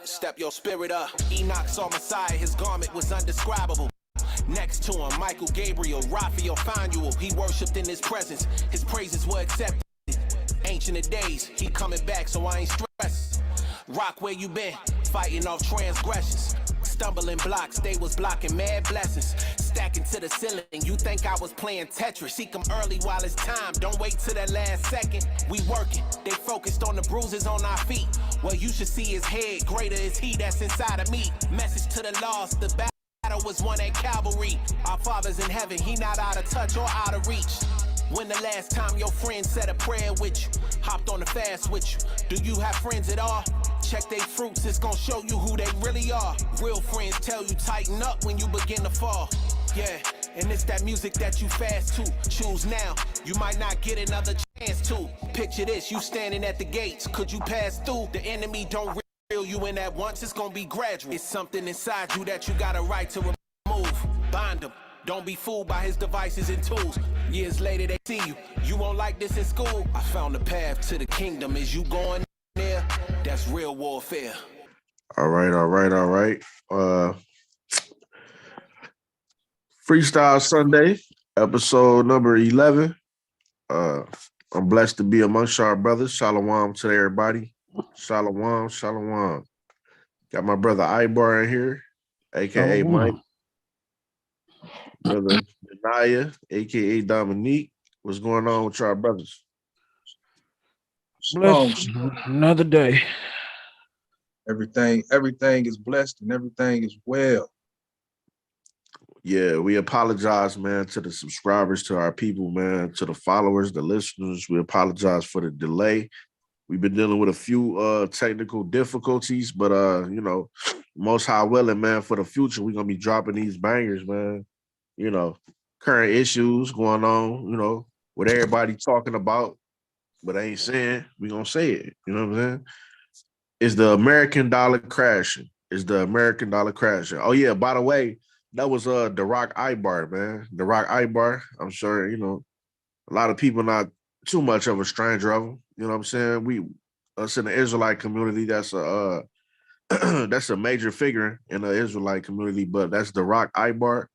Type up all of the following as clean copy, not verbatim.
step your spirit up. Enoch saw Messiah, his garment was undescribable. Next to him, Michael, Gabriel, Raphael, Phanuel. He worshipped in his presence, his praises were accepted. Ancient of days, he coming back, so I ain't stressed. Rock, where you been? Fighting off transgressions. Stumbling blocks, they was blocking mad blessings. Stacking to the ceiling, you think I was playing Tetris. Seek them early while it's time, don't wait till that last second. We working, they focused on the bruises on our feet. What you should see is head, greater is he that's inside of me. Message to the lost, the battle was won at Calvary. Our Father's in heaven, he not out of touch or out of reach. When the last time your friend said a prayer with you, hopped on the fast with you? Do you have friends at all? Check they fruits, it's gonna show you who they really are. Real friends tell you tighten up when you begin to fall. Yeah, and it's that music that you fast to. Choose now, you might not get another chance to. Picture this, you standing at the gates. Could you pass through? The enemy don't reel you in at once, it's gonna be gradual. It's something inside you that you got a right to remove. Bind them. Don't be fooled by his devices and tools. Years later they see you. You won't like this in school. I found the path to the kingdom. Is you going there? That's real warfare. All right. Freestyle Sunday, episode number 11. I'm blessed to be amongst our brothers. Shalom to everybody. Shalom. Got my brother Ibar in here, aka Mike. Brother Naya, aka Dominique. What's going on with y'all brothers? Blessed. Another day. Everything is blessed and everything is well. Yeah, we apologize, man, to the subscribers, to our people, man, to the followers, the listeners. We apologize for the delay. We've been dealing with a few technical difficulties, but most high willing, man, for the future, we're gonna be dropping these bangers, man. Current issues going on, what everybody talking about, but ain't saying, we gonna say it. You know what I'm saying? Is the American dollar crashing? Oh yeah, by the way, that was the Rock Ibar, man. The Rock Ibar. I'm sure, a lot of people not too much of a stranger of him. You know what I'm saying? Us in the Israelite community, that's a that's a major figure in the Israelite community, but that's the Rock Ibar.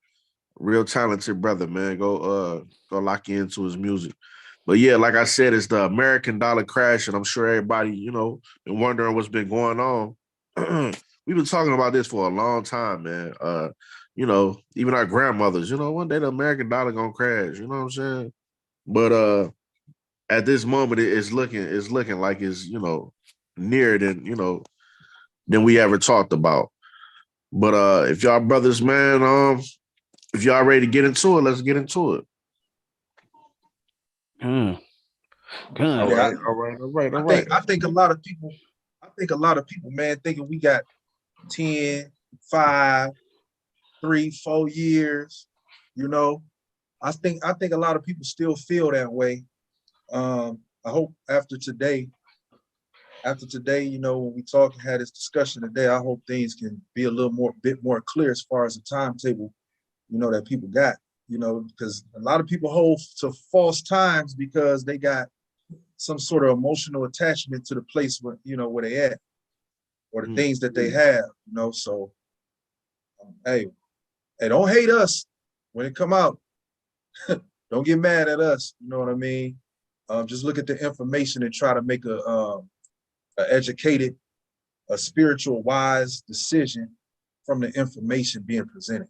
Real talented brother, man. Go lock into his music. But yeah, like I said, it's the American dollar crash, and I'm sure everybody, been wondering what's been going on. We've been talking about this for a long time, man. Even our grandmothers, one day the American dollar gonna crash, you know what I'm saying? But at this moment, it's looking like it's, nearer than we ever talked about. But if y'all brothers, man, if y'all ready to get into it, let's get into it. Good. All right. I think a lot of people, man, thinking we got 10, 5, 3, 4 years. I think a lot of people still feel that way. I hope after today, when we had this discussion today, I hope things can be a bit more clear as far as the timetable, that people got, because a lot of people hold to false times because they got some sort of emotional attachment to the place where they at, or the things that they have, so hey, don't hate us when it come out. Don't get mad at us, you know what I mean? Just look at the information and try to make a educated, a spiritual, wise decision from the information being presented.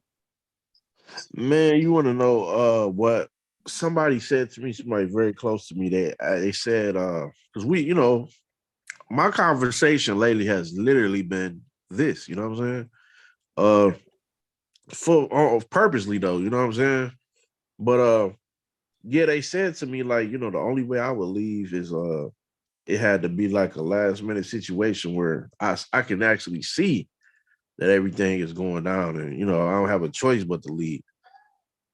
Man, you want to know what somebody said to me, somebody very close to me, they said, because my conversation lately has literally been this, you know what I'm saying? Purposely though, you know what I'm saying? But yeah, they said to me, like, the only way I would leave is it had to be like a last minute situation where I can actually see that everything is going down, and I don't have a choice but to leave.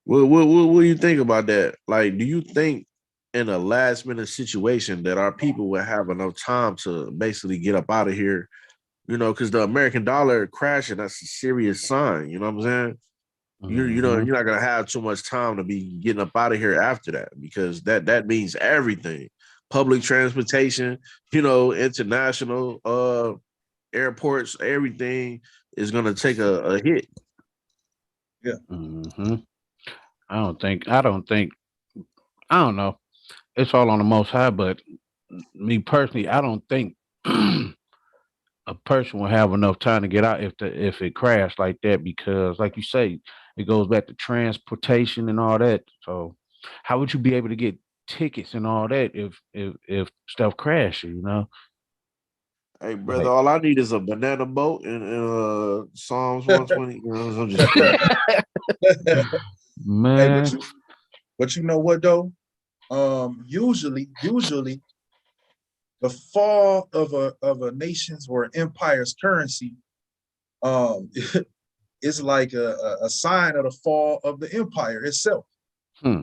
What do you think about that? Like, do you think in a last minute situation that our people will have enough time to basically get up out of here? Because the American dollar crashing, that's a serious sign. You know what I'm saying? You're not gonna have too much time to be getting up out of here after that, because that means everything. Public transportation, international airports, everything is gonna take a hit. Mm-hmm. I don't think. I don't know. It's all on the Most High, but me personally, I don't think a person will have enough time to get out if it crashed like that because, like you say, it goes back to transportation and all that. So, how would you be able to get tickets and all that if stuff crashes? You know, Hey, brother, like all I need is a banana boat and Psalms 120. You know, I'm just playing. Hey, man. but you know what though? Usually the fall of a nation's or an empire's currency, um, is like a sign of the fall of the empire itself. Hmm.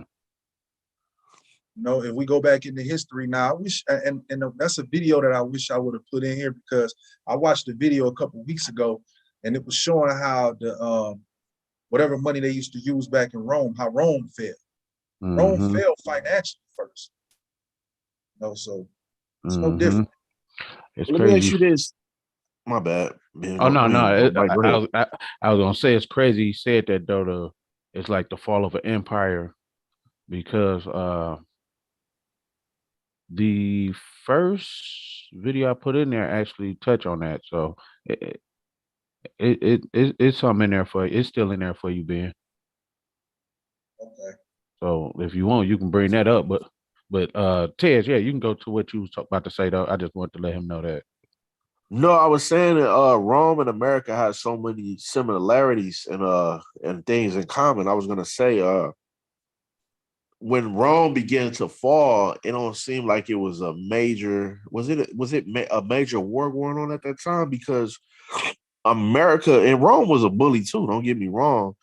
You know, if we go back into history now, I wish, and that's a video that I wish I would have put in here because I watched the video a couple weeks ago, and it was showing how the whatever money they used to use back in Rome, how Rome fell. Rome Mm-hmm. fell financially first. You know, so it's no Mm-hmm. different. It's Let me ask crazy. you this. My bad. Man, Oh no, no. Mike, go ahead. I was gonna say it's crazy. He said that though. It's like the fall of an empire because the first video I put in there actually touch on that. So it, it's something in there for you. It's still in there for you, Ben. Okay. So if you want, you can bring that up. But Ted, yeah, you can go to what you was about to say though. I just want to let him know that. No, I was saying that Rome and America has so many similarities and things in common. I was gonna say when Rome began to fall, it don't seem like it was a major. A major war going on at that time? Because America and Rome was a bully too. Don't get me wrong,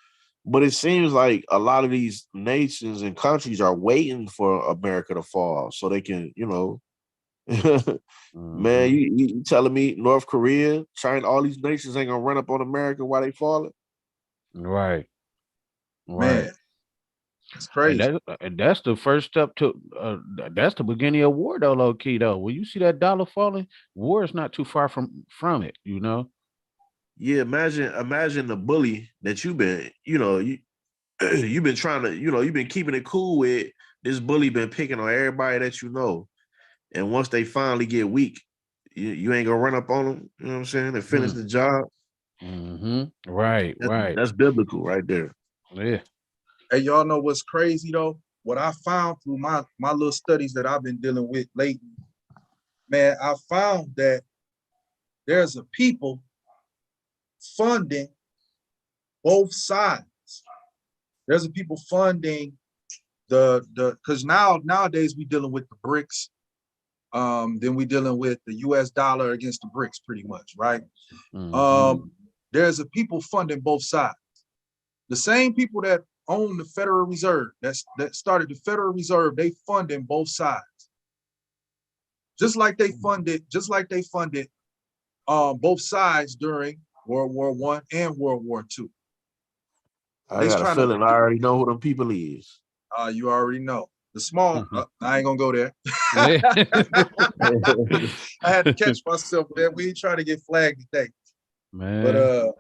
but it seems like a lot of these nations and countries are waiting for America to fall so they can, man, Hmm. you telling me North Korea, China, all these nations ain't gonna run up on America while they falling? Right, right. Man, it's crazy. And that's the first step to that's the beginning of war though, low key though. When you see that dollar falling, war is not too far from it, you know. Yeah, imagine the bully that you've been, you've been trying to, you've been keeping it cool with. This bully been picking on everybody that you know. And once they finally get weak, you ain't gonna run up on them, you know what I'm saying, and finish Mm. the job. Hmm. Right, That's, right. that's biblical right there. Yeah. Hey, y'all know what's crazy though? What I found through my little studies that I've been dealing with lately, man, I found that there's a people funding both sides. There's a people funding the because nowadays we dealing with the BRICS. Then we dealing with the US dollar against the BRICS pretty much, right? Hmm. Um, there's a people funding both sides. The same people that own the Federal Reserve, that started the Federal Reserve, they funding both sides. Just like they funded both sides during World War I and World War II. I They's got a trying to, feeling I already know who them people is. you already know. The small, I ain't gonna go there. Yeah. I had to catch myself, man. We ain't trying to get flagged today. But Man.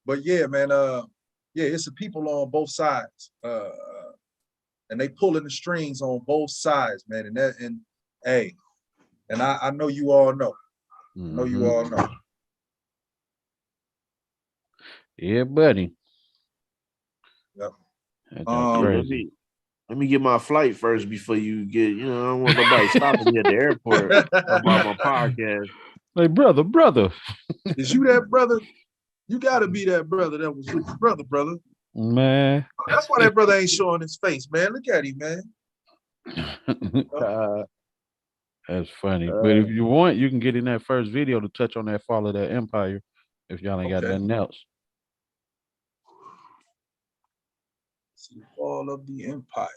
but yeah, man, yeah, it's the people on both sides. And they pulling the strings on both sides, man. And hey, and I know you all know. I know you Hmm. all know. Yeah, buddy. Yep. That's Yeah, Um, crazy. let me get my flight first before you get, I don't want nobody stopping me at the airport talking about my podcast. Like brother. is you that brother? You gotta be that brother that was with your brother. Man. That's why that brother ain't showing his face, man. Look at him, man. Uh, That's funny. But if uh, you want, you can get in that first video to touch on that fall of that empire if y'all ain't got Okay. nothing else. See the fall of the empire.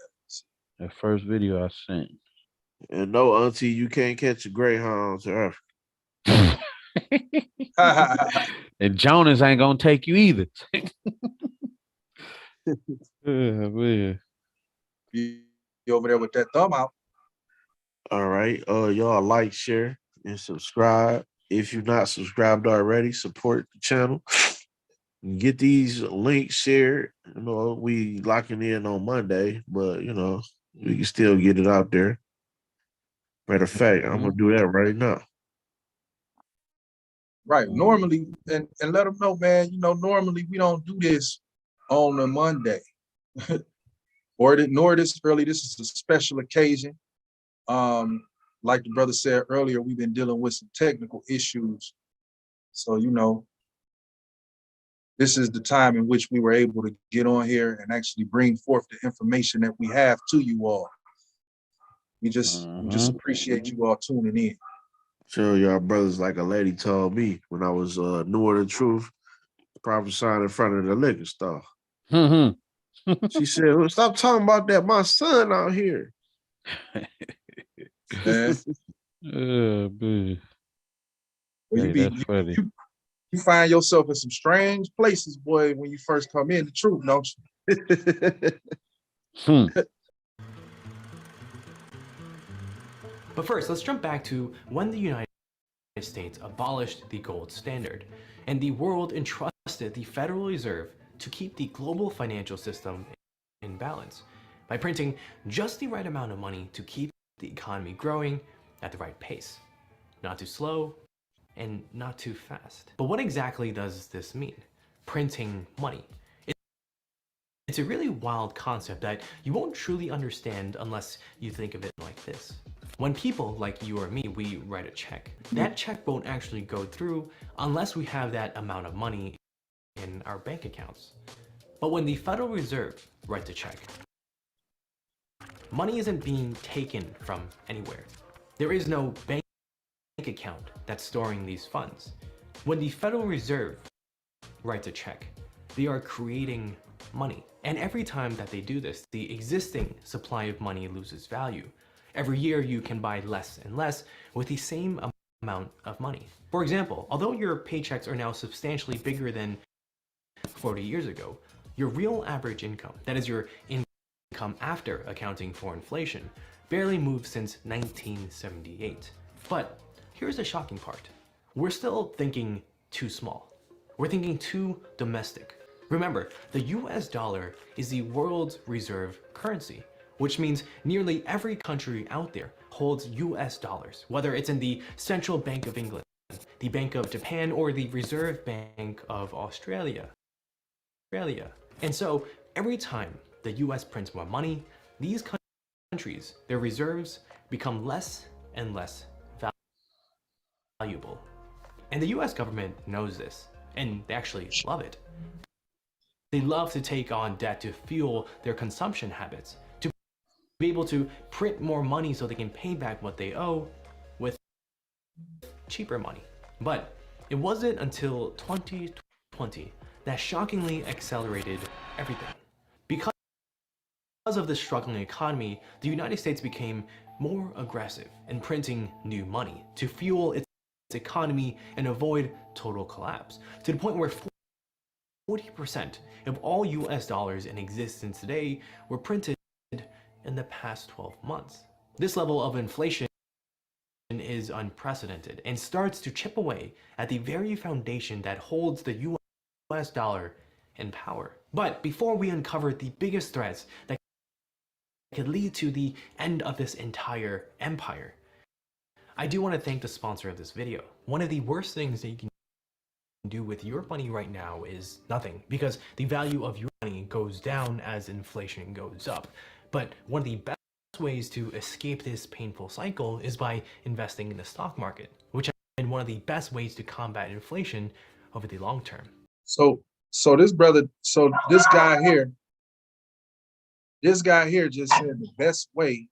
That first video I sent. and no, auntie, you can't catch a Greyhound to Africa. And Jonas ain't gonna take you either. Yeah, man. You over there with that thumb out. All right. Y'all like, share, and subscribe. If you're not subscribed already, support the channel. Get these links shared. You know, we locking in on Monday, but you know, we can still get it out there. Matter of fact, I'm gonna do that right now. Right. Normally, and let them know, man, you know, normally we don't do this on a Monday. Nor this early. This is a special occasion. Like the brother said earlier, we've been dealing with some technical issues. So, you know, this is the time in which we were able to get on here and actually bring forth the information that we have to you all. We just appreciate you all tuning in. Sure, y'all brothers, like a lady told me when I was newer the truth, prophesying in front of the liquor store. She said, well, stop talking about that. My son out here. Man. Man. Well, That's funny. You find yourself in some strange places, boy, when you first come in. The truth, don't you? But first, let's jump back to when the United States abolished the gold standard, and the world entrusted the Federal Reserve to keep the global financial system in balance by printing just the right amount of money to keep the economy growing at the right pace, not too slow and not too fast. But what exactly does this mean? Printing money. It's a really wild concept that you won't truly understand unless you think of it like this. When people like you or me, we write a check, that check won't actually go through unless we have that amount of money in our bank accounts. But when the Federal Reserve writes a check, money isn't being taken from anywhere. There is no bank account that's storing these funds. When the Federal Reserve writes a check, they are creating money. And every time that they do this, the existing supply of money loses value. Every year you can buy less and less with the same amount of money. For example, although your paychecks are now substantially bigger than 40 years ago, your real average income, that is your income after accounting for inflation, barely moved since 1978. But here's the shocking part. We're still thinking too small. We're thinking too domestic. Remember, the US dollar is the world's reserve currency, which means nearly every country out there holds US dollars, whether it's in the Central Bank of England, the Bank of Japan, or the Reserve Bank of Australia. And so every time the US prints more money, these countries, their reserves become less and less valuable. And the US government knows this, and they actually love it. They love to take on debt to fuel their consumption habits, to be able to print more money so they can pay back what they owe with cheaper money. But it wasn't until 2020 that shockingly accelerated everything. Because of the struggling economy, the United States became more aggressive in printing new money to fuel its economy and avoid total collapse, to the point where 40% of all US dollars in existence today were printed in the past 12 months. This level of inflation is unprecedented and starts to chip away at the very foundation that holds the US dollar in power. But before we uncover the biggest threats that could lead to the end of this entire empire, I do want to thank the sponsor of this video. One of the worst things that you can do with your money right now is nothing, because the value of your money goes down as inflation goes up. But one of the best ways to escape this painful cycle is by investing in the stock market, which is one of the best ways to combat inflation over the long term. So this guy here just said the best way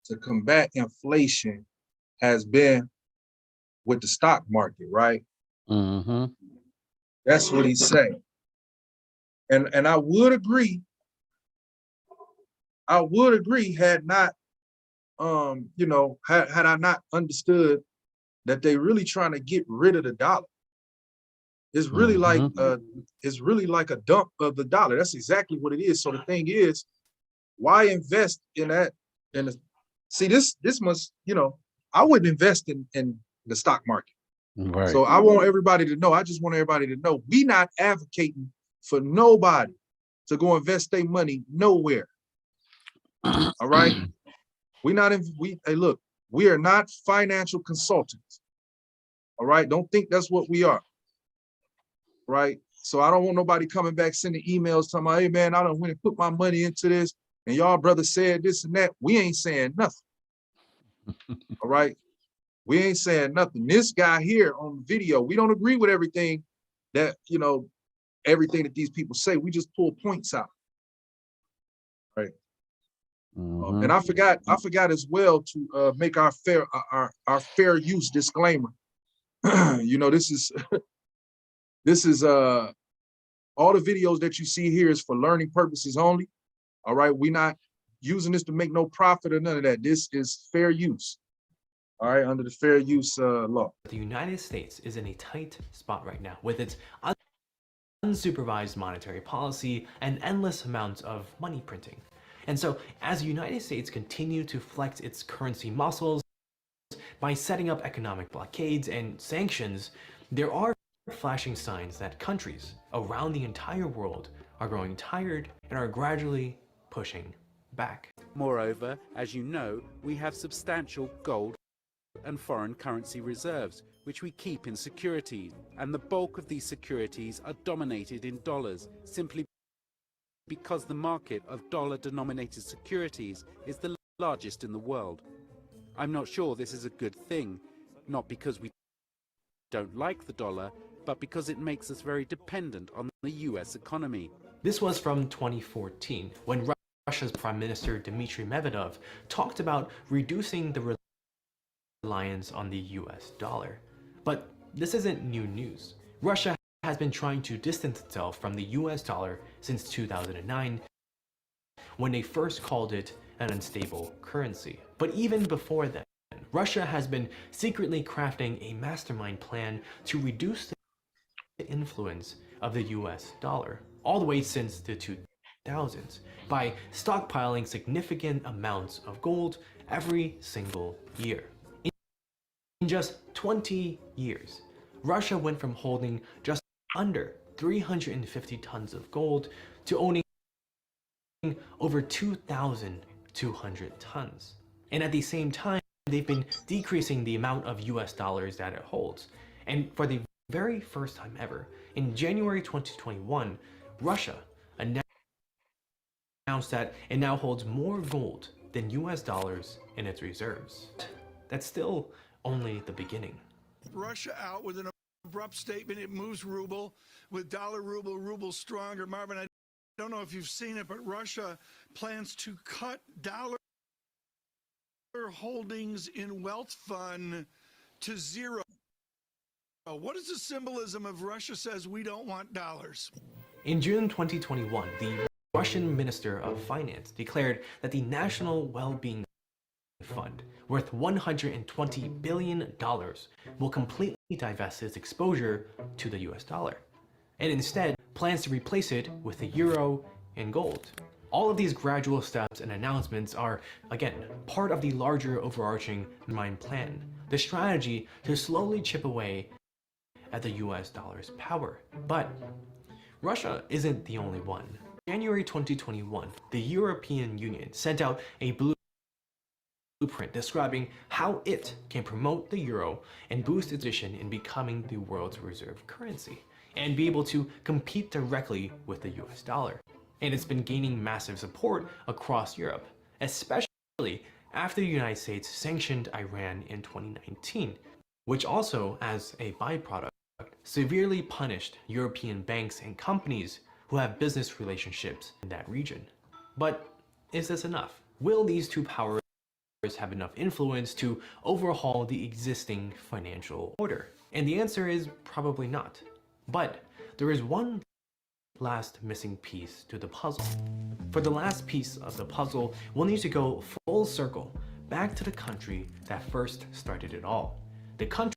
to combat inflation has been with the stock market, right? That's what he's saying. And I would agree had not had I not understood that they really trying to get rid of the dollar. It's really like a dump of the dollar. That's exactly what it is. So the thing is, why invest in that? See, this must, I wouldn't invest in the stock market. Right. So I want everybody to know, I just want everybody to know, we not advocating for nobody to go invest their money nowhere. All right. Hey, look, we are not financial consultants. All right. Don't think that's what we are. Right. So I don't want nobody coming back sending emails talking about, hey man, I don't want to put my money into this. And y'all brother said this and that. We ain't saying nothing. All right. We ain't saying nothing. This guy here on the video, we don't agree with everything that, you know, everything that these people say. We just pull points out. Right. And I forgot as well to make our fair use disclaimer. You know, this is all the videos that you see here is for learning purposes only. All right, we're not using this to make no profit or none of that. This is fair use. All right, under the fair use law. The United States is in a tight spot right now with its unsupervised monetary policy and endless amounts of money printing. And so as the United States continue to flex its currency muscles by setting up economic blockades and sanctions, there are flashing signs that countries around the entire world are growing tired and are gradually pushing back. Moreover, as you know, we have substantial gold and foreign currency reserves, which we keep in securities, and the bulk of these securities are dominated in dollars, simply because the market of dollar-denominated securities is the largest in the world. I'm not sure this is a good thing, not because we don't like the dollar, but because it makes us very dependent on the US economy. This was from 2014, when Russia's Prime Minister Dmitry Medvedev talked about reducing the reliance on the US dollar. But this isn't new news. Russia has been trying to distance itself from the US dollar since 2009, when they first called it an unstable currency. But even before then, Russia has been secretly crafting a mastermind plan to reduce the influence of the US dollar, all the way since the 2000s, by stockpiling significant amounts of gold every single year. In just 20 years, Russia went from holding just under 350 tons of gold to owning over 2,200 tons. And at the same time, they've been decreasing the amount of US dollars that it holds. And for the very first time ever, in January 2021, Russia announced that it now holds more gold than US dollars in its reserves. That's still only the beginning. Russia out with an abrupt statement. It moves ruble with dollar ruble stronger. Marvin, I don't know if you've seen it, but Russia plans to cut dollar holdings in wealth fund to zero. What is the symbolism of Russia says we don't want dollars? In June 2021, the Russian Minister of Finance declared that the National Well-Being Fund, worth $120 billion, will completely divest its exposure to the US dollar, and instead plans to replace it with the euro and gold. All of these gradual steps and announcements are, again, part of the larger overarching mastermind plan, the strategy to slowly chip away at the US dollar's power. But Russia isn't the only one. In January 2021, the European Union sent out a blueprint describing how it can promote the euro and boost its position in becoming the world's reserve currency and be able to compete directly with the US dollar. And it's been gaining massive support across Europe, especially after the United States sanctioned Iran in 2019, which also, as a byproduct, severely punished European banks and companies who have business relationships in that region. But is this enough? Will these two powers have enough influence to overhaul the existing financial order? And the answer is probably not. But there is one last missing piece to the puzzle. For the last piece of the puzzle, we'll need to go full circle back to the country that first started it all. The country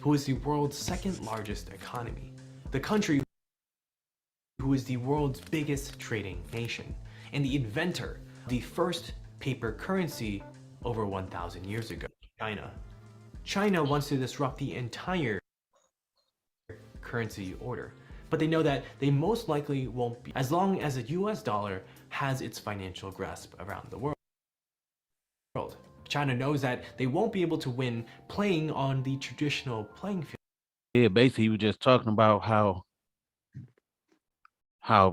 who is the world's second largest economy. The country who is the world's biggest trading nation, and the inventor of the first paper currency over 1,000 years ago, China. China wants to disrupt the entire currency order, but they know that they most likely won't be, as long as the US dollar has its financial grasp around the world. China knows that they won't be able to win playing on the traditional playing field. Yeah, basically he was just talking about how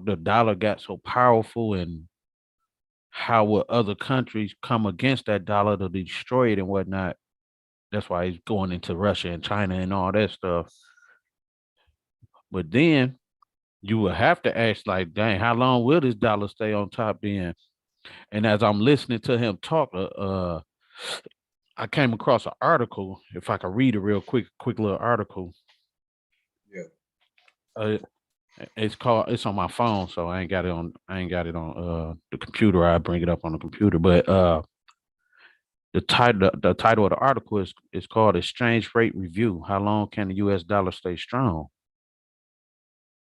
the dollar got so powerful and how will other countries come against that dollar to destroy it and whatnot. That's why he's going into Russia and China and all that stuff. But then you will have to ask, like, dang, how long will this dollar stay on top then? And as I'm listening to him talk, I came across an article. If I could read a real quick little article. Yeah. It's on my phone, so I ain't got it on the computer. I bring it up on the computer. But the title of the article is called Exchange Rate Review. How long can the US dollar stay strong?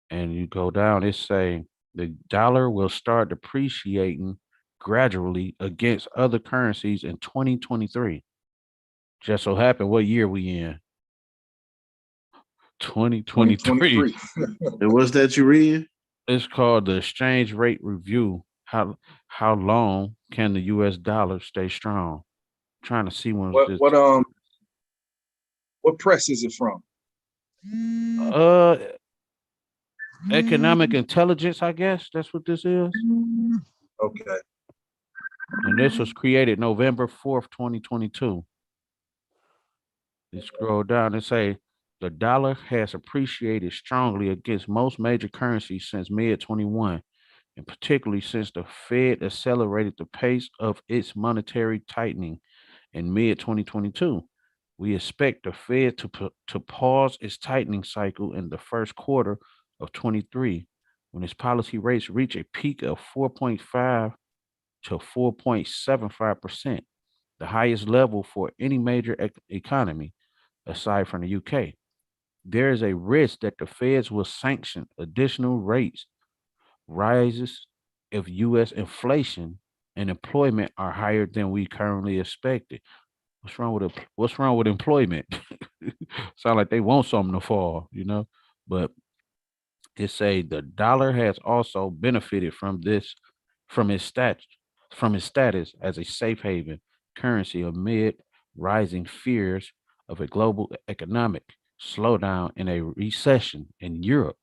And you go down, it say the dollar will start depreciating gradually against other currencies in 2023. Just so happened what year we in? 2023. 2023. And what's that you reading? It's called the Exchange Rate Review. How long can the US dollar stay strong? Trying to see when What this what press is it from? uh economic intelligence, I guess that's what this is. Okay. And this was created November 4th, 2022. You scroll down and say the dollar has appreciated strongly against most major currencies since mid 21, and particularly since the Fed accelerated the pace of its monetary tightening in mid 2022. We expect the Fed to pause its tightening cycle in the first quarter of 23 when its policy rates reach a peak of 4.5 to 4.75%, the highest level for any major economy aside from the UK. There is a risk that the Feds will sanction additional rates rises if US inflation and employment are higher than we currently expected. What's wrong with employment? Sound like they want something to fall, you know? But it say the dollar has also benefited from its stat from its status as a safe haven currency amid rising fears of a global economic slowdown and a recession in Europe.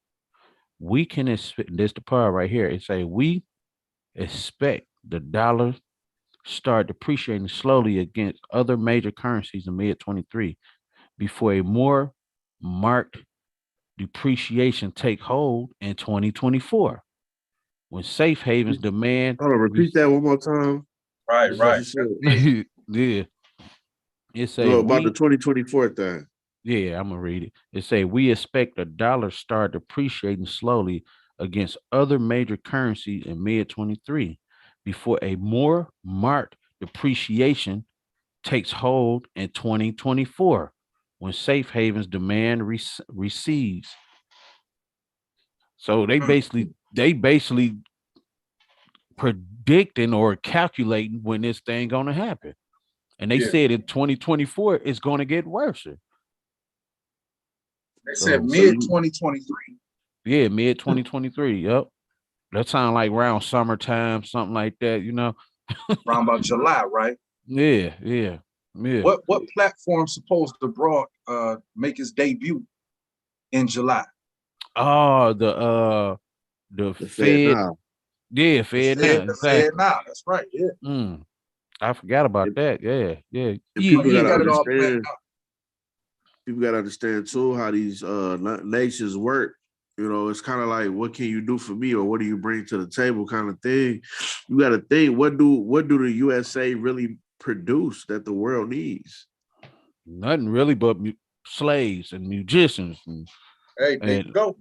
We can expect this the part right here. It say we expect the dollar start depreciating slowly against other major currencies in mid 23 before a more marked depreciation take hold in 2024 when safe havens demand Hold on, repeat that one more time. Right, That's what right. you said. yeah, it say No, about the we 2024 thing. yeah, I'm gonna read it. It say we expect the dollar start depreciating slowly against other major currencies in mid 23 before a more marked depreciation takes hold in 2024 when safe havens demand recedes. So they basically predicting or calculating when this thing gonna happen. And they Yeah. said in 2024 it's gonna get worse. They So said mid 2023. yeah, mid 2023. Yep. That sound like around summertime, something like that, you know? Around about July, right? Yeah, yeah, yeah. What platform supposed to make its debut in July? Oh, the The Fed Fed, now. yeah, The Fed now, Fed, the Fed exactly. now. That's right. Yeah. I forgot about And, that. Yeah, yeah. and Yeah, people He yeah. gotta got it all planned understand. out. People gotta understand too how these nations work. You know, it's kind of like, what can you do for me, or what do you bring to the table, kind of thing. You got to think, what do the USA really produce that the world needs? Nothing really but slaves and musicians Hey, there you and go.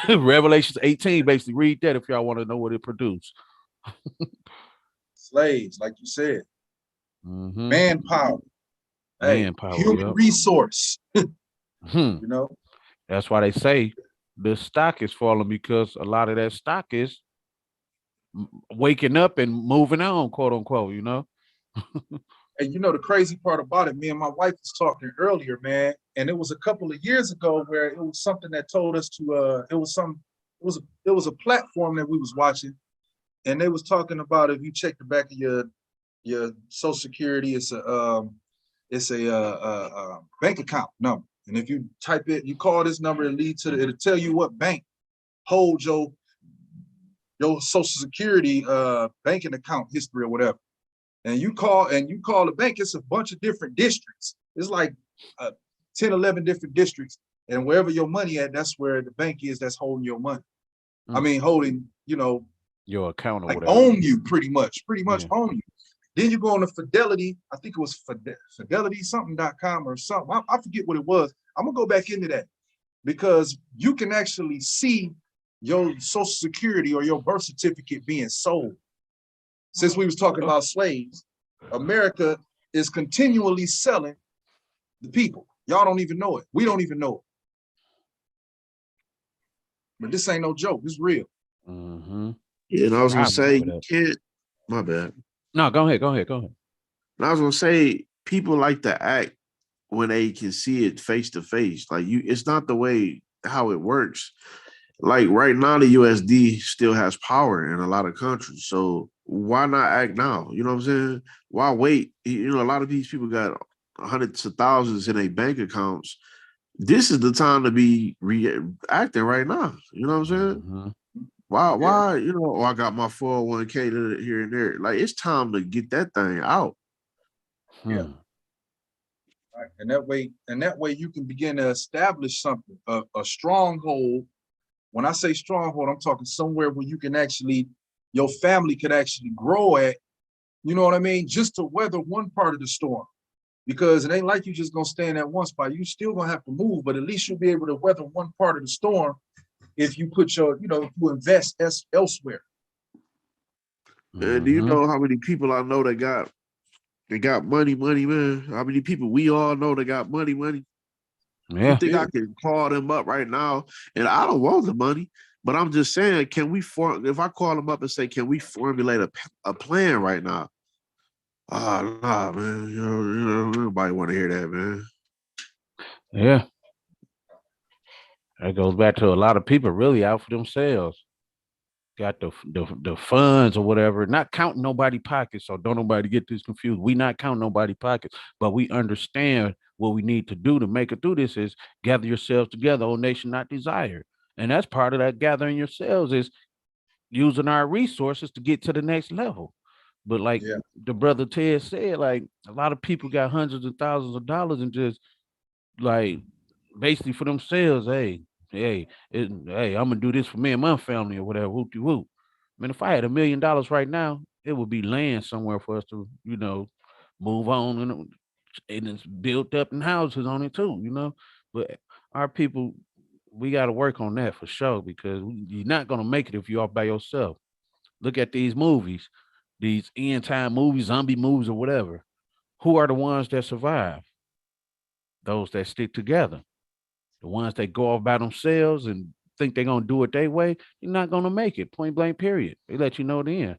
Revelations 18. Basically, read that if y'all want to know what it produced. Slaves, like you said. Mm-hmm. Manpower. Hey, Manpower. human Yep. resource. Hmm. You know, That's why they say the stock is falling because a lot of that stock is waking up and moving on, quote unquote. You know. And you know the crazy part about it, me and my wife was talking earlier, man, and it was a couple of years ago where it was something that told us to it was a platform that we was watching, and they was talking about if you check the back of your Social Security, it's a bank account number, and if you type it, you call this number, it'll tell you what bank holds your Social Security banking account history or whatever. And you call the bank, it's a bunch of different districts. It's like 10, 11 different districts. And wherever your money at, that's where the bank is that's holding your money. I mean, holding, your account or like whatever. own you pretty much Yeah. own you. Then you go on to Fidelity, I think it was Fidelity something.com or something. I forget what it was. I'm gonna go back into that because you can actually see your Social Security or your birth certificate being sold. Since we was talking about slaves, America is continually selling the people. Y'all don't even know it. We don't even know it. But this ain't no joke. It's real. Mm-hmm. Yeah, and I was gonna I say remember you that. can't. My bad. No, go ahead. And I was gonna say people like to act when they can see it face to face. Like it's not the way how it works. Like right now, the USD still has power in a lot of countries. So why not act now? You know what I'm saying? Why wait? A lot of these people got hundreds of thousands in their bank accounts. This is the time to be reacting right now. You know what I'm saying? Mm-hmm. Why, I got my 401k here and there. Like, it's time to get that thing out. Yeah. Right. And that way you can begin to establish something, a stronghold. When I say stronghold, I'm talking somewhere where you can actually, your family could actually grow at, you know what I mean? Just to weather one part of the storm. Because it ain't like you just gonna stay in that one spot. You still gonna have to move, but at least you'll be able to weather one part of the storm if you put if you invest elsewhere. And do you know how many people I know that got money, man? How many people we all know that got money? Yeah. You think I can call them up right now? And I don't want the money, but I'm just saying, if I call them up and say, can we formulate a plan right now? Nah, man. Nobody want to hear that, man. Yeah. That goes back to a lot of people really out for themselves. Got the funds or whatever, not counting nobody pockets. So don't nobody get this confused. We not counting nobody pockets, but we understand what we need to do to make it through this is gather yourselves together, O nation not desire. And that's part of that gathering yourselves is using our resources to get to the next level. But like the brother Ted said, like a lot of people got hundreds of thousands of dollars and just like basically for themselves, hey, I'm gonna do this for me and my family or whatever. Whoop de whoop. I mean, if I had $1 million right now, it would be land somewhere for us to, move on and it's built up in houses on it too. But our people, we got to work on that for sure because you're not gonna make it if you're all by yourself. Look at these movies, these end time movies, zombie movies, or whatever. Who are the ones that survive? Those that stick together. The ones that go off by themselves and think they're gonna do it their way, you're not gonna make it. Point blank. Period. They let you know then.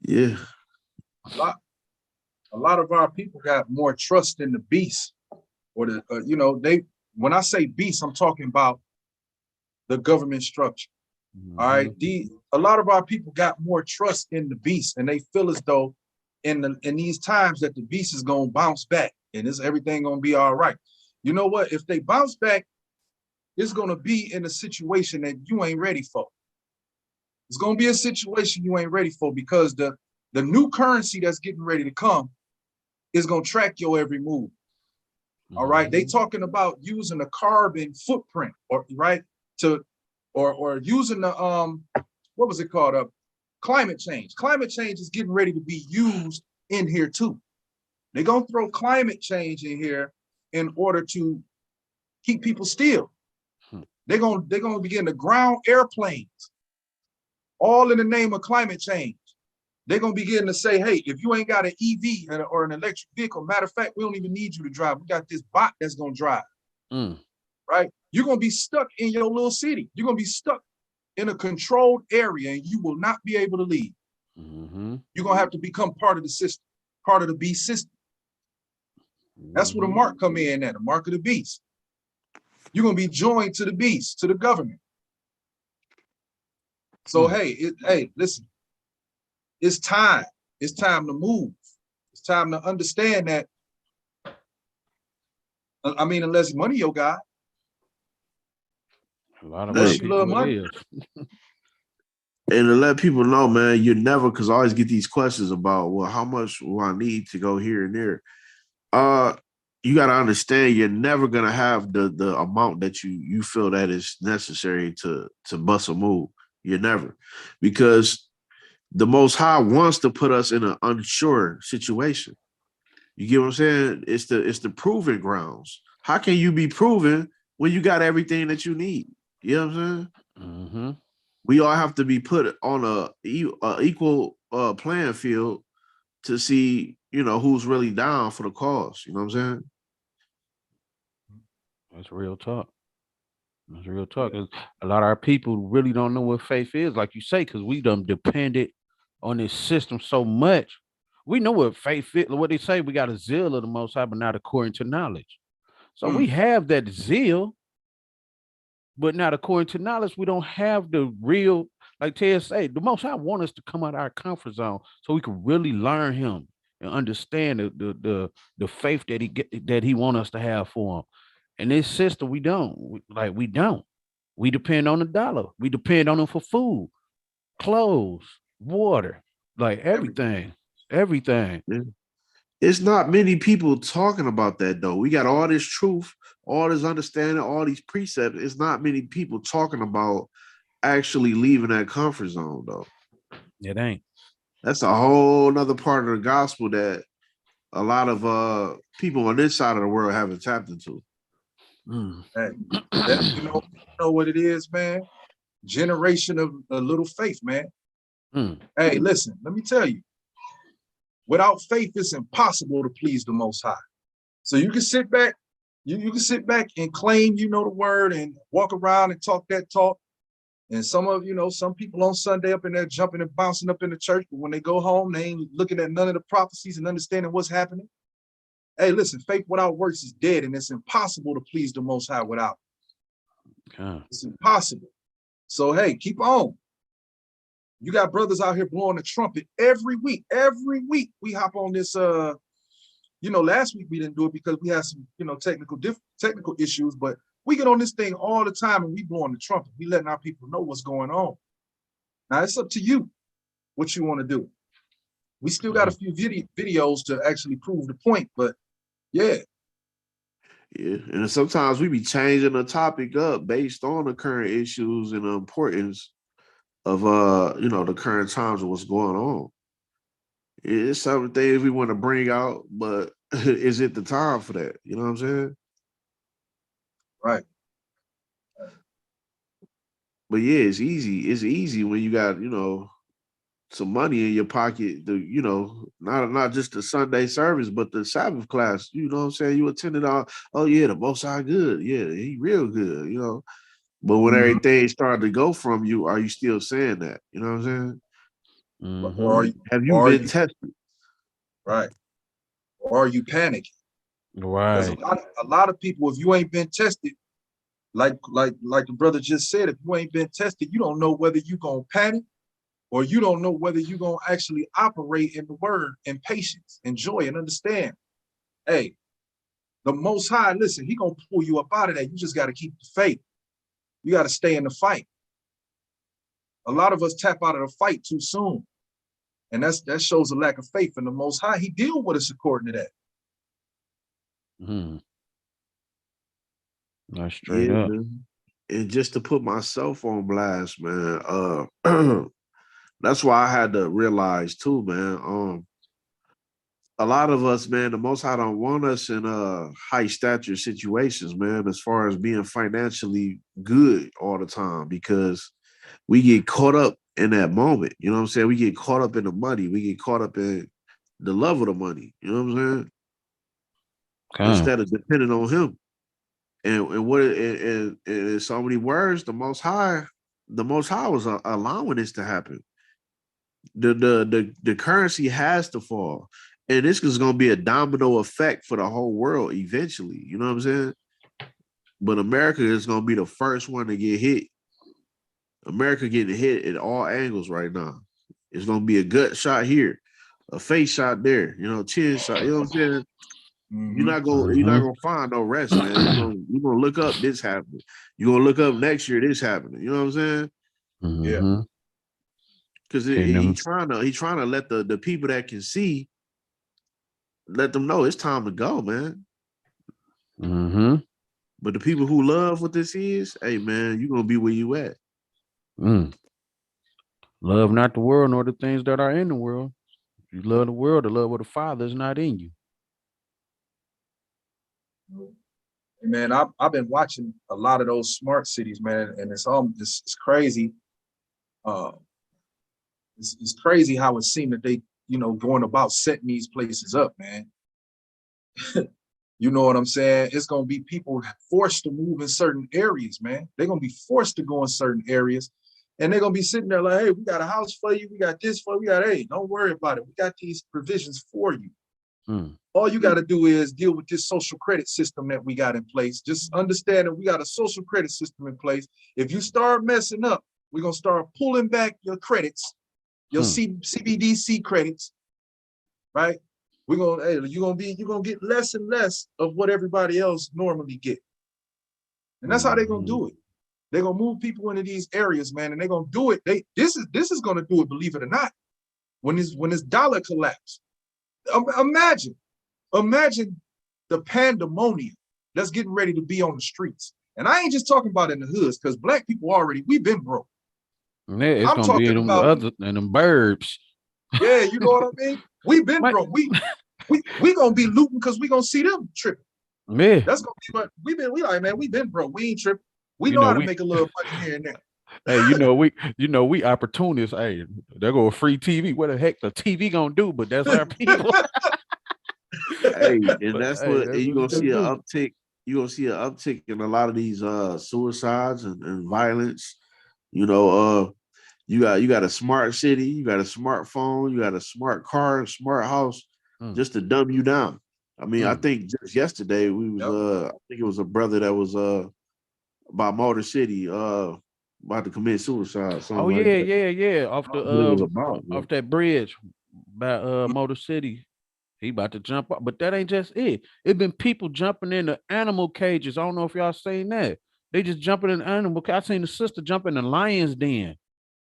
Yeah. A lot of our people got more trust in the beast, or when I say beast, I'm talking about the government structure. All right. A lot of our people got more trust in the beast, and they feel as though in these times that the beast is gonna bounce back and everything gonna be all right. You know what? If they bounce back, it's gonna be in a situation that you ain't ready for. It's gonna be a situation you ain't ready for because the new currency that's getting ready to come is gonna track your every move. All right. They talking about using a carbon footprint, or using the what was it called? Climate change. Climate change is getting ready to be used in here too. They're gonna throw climate change in here in order to keep people still. They're gonna begin to ground airplanes, all in the name of climate change. They're gonna begin to say, hey, if you ain't got an EV or an electric vehicle, matter of fact, we don't even need you to drive. We got this bot that's gonna drive. Right? You're gonna be stuck in your little city. You're gonna be stuck in a controlled area and you will not be able to leave. You're gonna have to become part of the system. part of the beast system. That's where the mark come in at, the mark of the beast. You're gonna be joined to the beast, to the government. So hey, listen, it's time. It's time to move. It's time to understand that. I mean, unless money your guy. A lot of Unless our you love people it money. is. And to let people know, man, you never, because I always get these questions about, well, how much will I need to go here and there? You got to understand, you're never gonna have the amount that you feel that is necessary to bust a move. You're never, because the Most High wants to put us in an unsure situation. You get what I'm saying? It's the proving grounds. How can you be proven when you got everything that you need? You know what I'm saying? We all have to be put on a equal playing field to see, who's really down for the cause. You know what I'm saying? That's real talk. That's real talk. 'Cause a lot of our people really don't know what faith is, like you say, because we done depended on this system so much. We know what faith is. What they say, we got a zeal of the Most High, but not according to knowledge. So we have that zeal, but not according to knowledge. We don't have the real, like Ted say, the Most High want us to come out of our comfort zone so we can really learn Him and understand the faith that He want us to have for Him. In this system, we don't. We don't. We depend on the dollar. We depend on them for food, clothes, water, like everything. Everything. Yeah. It's not many people talking about that though. We got all this truth, all this understanding, all these precepts. It's not many people talking about actually leaving that comfort zone though. It ain't. That's a whole nother part of the gospel that a lot of people on this side of the world haven't tapped into. Hey, you know what it is, man? Generation of a little faith, man. Hey, listen, let me tell you. Without faith, it's impossible to please the Most High. So you can sit back, you can sit back and claim you know the word and walk around and talk that talk. And some people on Sunday up in there jumping and bouncing up in the church, but when they go home, they ain't looking at none of the prophecies and understanding what's happening. Hey, listen, faith without works is dead, and it's impossible to please the Most High without. It's impossible. So hey, keep on. You got brothers out here blowing the trumpet every week. Every week we hop on this. Last week we didn't do it because we had some, technical issues. But we get on this thing all the time and we blowing the trumpet. We letting our people know what's going on. Now it's up to you what you want to do. We still got a few videos to actually prove the point, but yeah. Yeah, and sometimes we be changing the topic up based on the current issues and the importance of the current times of what's going on. It's some things we want to bring out, but is it the time for that? You know what I'm saying? Right. But yeah, it's easy. It's easy when you got, some money in your pocket, not just the Sunday service, but the Sabbath class. You know what I'm saying? You attended the Most High good. Yeah, he real good, But when everything started to go from you, are you still saying that? You know what I'm saying? Or have you been tested? Right. Or are you panicking? Right. Because a lot of people, if you ain't been tested, like the brother just said, if you ain't been tested, you don't know whether you're gonna panic or you don't know whether you're gonna actually operate in the word and patience and joy and understand. Hey, the Most High, listen, he gonna pull you up out of that. You just gotta keep the faith. You gotta stay in the fight. A lot of us tap out of the fight too soon. And that shows a lack of faith in the Most High. He deal with us according to that. Not straight up. Man. And just to put myself on blast, man, that's why I had to realize too, man. A lot of us, man, the Most High don't want us in high stature situations, man, as far as being financially good all the time, because we get caught up in that moment. You know what I'm saying? We get caught up in the money. We get caught up in the love of the money. You know what I'm saying? Instead of depending on him. And in so many words, the Most High was allowing this to happen. The currency has to fall. And this is gonna be a domino effect for the whole world eventually. You know what I'm saying? But America is gonna be the first one to get hit. America getting hit at all angles right now. It's gonna be a gut shot here, a face shot there, chin shot. You know what I'm saying? Mm-hmm. You're not gonna find no rest, man. You're gonna look up this happening. You're gonna look up next year this happening. You know what I'm saying? Yeah. Because he's trying to let the people that can see, let them know it's time to go, man. But the people who love what this is, hey man, you're gonna be where you at. Love not the world nor the things that are in the world. If you love the world, the love of the Father is not in you. Man, I've been watching a lot of those smart cities, man, and it's crazy. It's crazy how it seemed that they, going about setting these places up, man. You know what I'm saying? It's gonna be people forced to move in certain areas, man. They're gonna be forced to go in certain areas, and they're gonna be sitting there like, hey, we got a house for you, we got this for you, hey, don't worry about it. We got these provisions for you. All you got to do is deal with this social credit system that we got in place. Just understand that we got a social credit system in place. If you start messing up, we're gonna start pulling back your credits, your CBDC credits, right? You're gonna get less and less of what everybody else normally get. And that's how they're gonna do it. They're gonna move people into these areas, man, and they're gonna do it. This is gonna do it, believe it or not, when this dollar collapse. Imagine the pandemonium that's getting ready to be on the streets. And I ain't just talking about in the hoods, because Black people we've been broke. Yeah, it's I'm gonna be talking in them about them burbs. Yeah, you know what I mean? We've been broke. We gonna be looting because we gonna see them tripping. Yeah, That's gonna be what we like, man. We been broke. We ain't tripping. We know how to make a little money here and there. Hey, we opportunists. Hey, there go a free TV. What the heck the TV gonna do? But that's our people. Hey, and that's what that's you're what gonna it's see an gonna do. uptick. You're gonna see an uptick in a lot of these suicides and violence. You got a smart city, you got a smartphone, you got a smart car, a smart house, just to dumb you down. I mean, I think just yesterday we was I think it was a brother that was by Motor City about to commit suicide. Oh Like that. yeah. Off That's what it was about. off that bridge by Motor City. He about to jump up, but that ain't just it. It been people jumping into animal cages. I don't know if y'all seen that. They just jumping in animal. I seen the sister jump in the lion's den.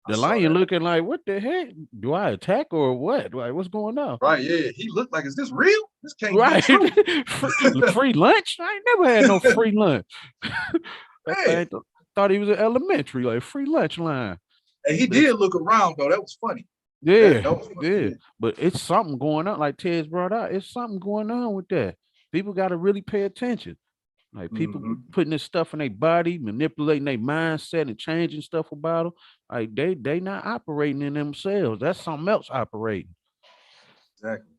The lion looking like, what the heck? Do I attack or what? Like, what's going on? Right, yeah. He looked like, is this real? This can't Right. be true. Free lunch? I ain't never had no free lunch. Hey. Thought he was in elementary, like free lunch line. And he did look around though. That was funny. Yeah, that was funny. yeah. But it's something going on, like Ted's brought out. It's something going on with that. People got to really pay attention. Like people putting this stuff in their body, manipulating their mindset and changing stuff about them. Like they not operating in themselves. That's something else operating. Exactly.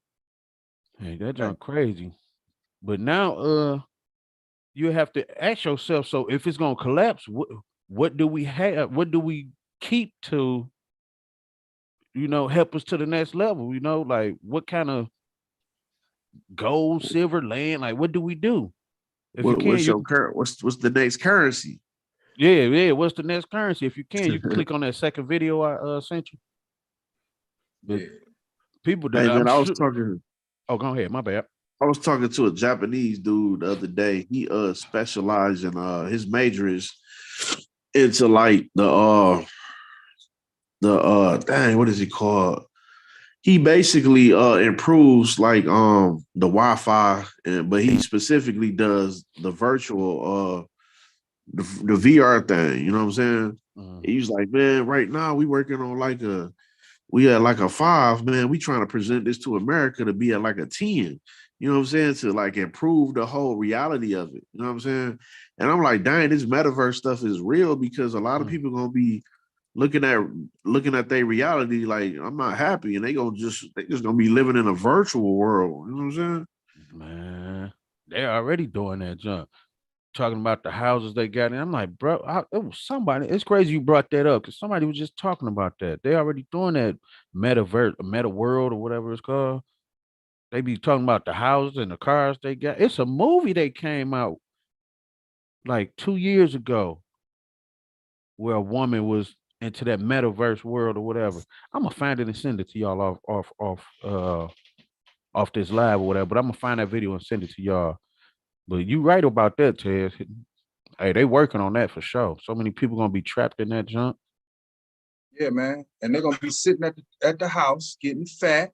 Hey, that's just crazy. But now you have to ask yourself, so if it's gonna collapse, what do we have? What do we keep to, help us to the next level? Like what kind of gold, silver, land, like what do we do? If What's the next currency? Yeah. What's the next currency? If you can, you can click on that second video I sent you. But people that I was talking. Oh, go ahead. My bad. I was talking to a Japanese dude the other day. He specialized in his major is into like the dang, what is he called? He basically improves like the Wi-Fi, but he specifically does the virtual the VR thing. You know what I'm saying? He's like, man, right now we working on we at like a 5, man. We trying to present this to America to be at like a 10. You know what I'm saying? To like improve the whole reality of it. You know what I'm saying? And I'm like, dang, this metaverse stuff is real because a lot of people gonna be looking at their reality like, I'm not happy, and they just gonna be living in a virtual world. You know what I'm saying? Man, they're already doing that junk. Talking about the houses they got in. I'm like, bro, it was somebody. It's crazy you brought that up because somebody was just talking about that. They already doing that meta world or whatever it's called. They be talking about the houses and the cars they got. It's a movie that came out like 2 years ago where a woman was into that metaverse world or whatever. I'm gonna find it and send it to y'all off this live or whatever. But I'm gonna find that video and send it to y'all. But you right about that, Ted. Hey, they working on that for sure. So many people gonna be trapped in that junk. Yeah, man. And they're gonna be sitting at the house getting fat.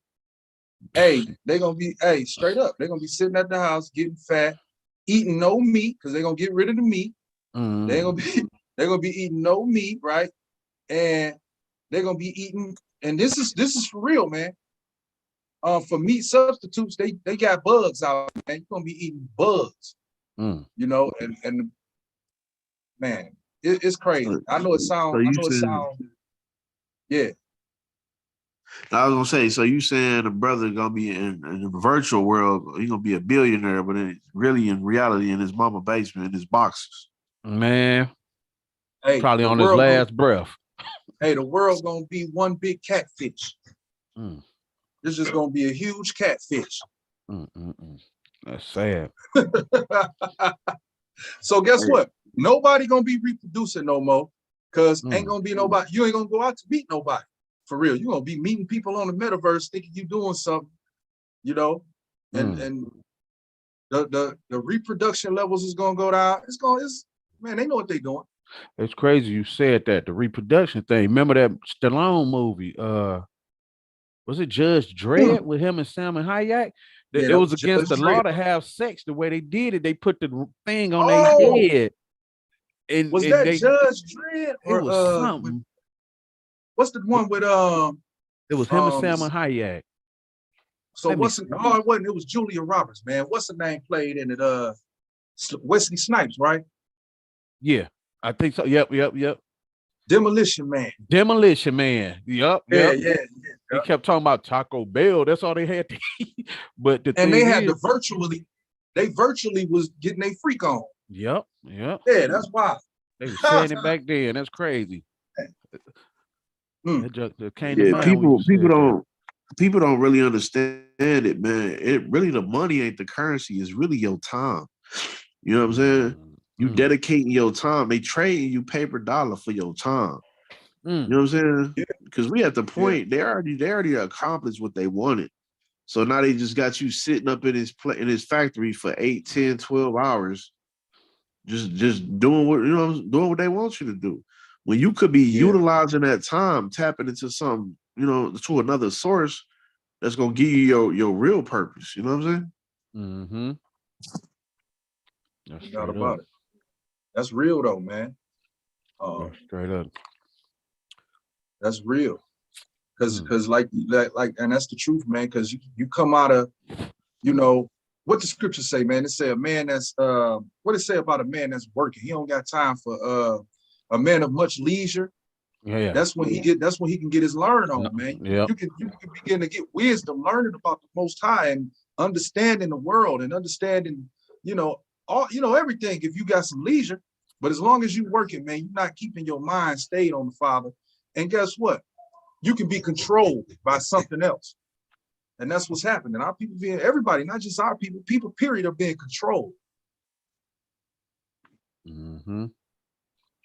Hey, they're gonna be, hey, straight up, they're gonna be sitting at the house getting fat, eating no meat, because they're gonna get rid of the meat. They're gonna be they're gonna be eating no meat, right? And they're gonna be eating, and this is for real, man. For meat substitutes, they got bugs out, man. You're gonna be eating bugs, you know, and man, it's crazy. I know it sounds, yeah. I was gonna say, so you saying the brother gonna be in the virtual world, he gonna be a billionaire, but really in reality in his mama basement in his boxes. Man, Hey, probably on his last breath. Hey, the world's gonna be one big catfish. This is gonna be a huge catfish. That's sad. So guess what? Nobody gonna be reproducing no more, because ain't gonna be nobody. You ain't gonna go out to meet nobody. For real, you're gonna be meeting people on the metaverse thinking you doing something, you know, and the reproduction levels is gonna go down. Man, they know what they doing. It's crazy you said that. The reproduction thing. Remember that Stallone movie? Was it Judge Dredd with him and Salmon Hayek? Yeah, It was against the law to have sex. The way they did it, they put the thing on their head. And was that Judge Dredd? It was something. What's the one with It was him and Salmon Hayek. So it wasn't. It was Julia Roberts, man. What's the name played in it? Wesley Snipes, right? Yeah, I think so. Yep. Demolition Man. Yep. Yeah. He kept talking about Taco Bell. That's all they had to eat. But they virtually was getting their freak on. Yep. Yeah, that's wild. They were saying it back then. That's crazy. People don't really understand it, man. It really, the money ain't the currency. It's really your time. You know what I'm saying? You dedicating your time. They trading you paper dollar for your time. You know what I'm saying? Because we at the point they already accomplished what they wanted. So now they just got you sitting up in his factory for 8, 10, 12 hours, just doing what they want you to do. When you could be utilizing that time, tapping into something, to another source that's gonna give you your real purpose. You know what I'm saying? That's not about it. That's real though, man. Straight up. That's real. Because like, and that's the truth, man. Because you come out of, what the scriptures say, man. It say a man that's what it say about a man that's working. He don't got time for a man of much leisure. Yeah. That's when he can get his learn on, man. Yeah. You can begin to get wisdom, learning about the Most High and understanding the world and understanding, everything if you got some leisure. But as long as you working, man, you're not keeping your mind stayed on the Father. And guess what? You can be controlled by something else. And that's what's happening. Our people everybody, not just our people period, are being controlled.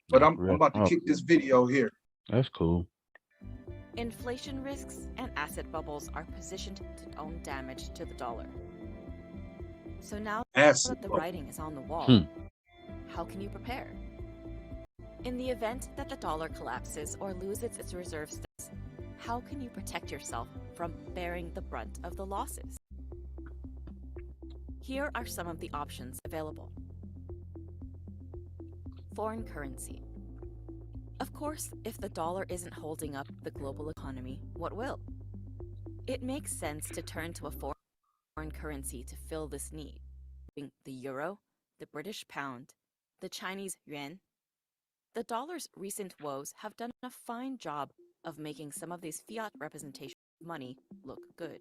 But I'm about to kick this video here. That's cool. Inflation risks and asset bubbles are positioned to own damage to the dollar. So now that the writing is on the wall, how can you prepare? In the event that the dollar collapses or loses its reserve status, how can you protect yourself from bearing the brunt of the losses? Here are some of the options available. Foreign currency. Of course, if the dollar isn't holding up the global economy, what will? It makes sense to turn to a foreign currency to fill this need. The euro, the British pound, the Chinese yuan. The dollar's recent woes have done a fine job of making some of these fiat representations of money look good.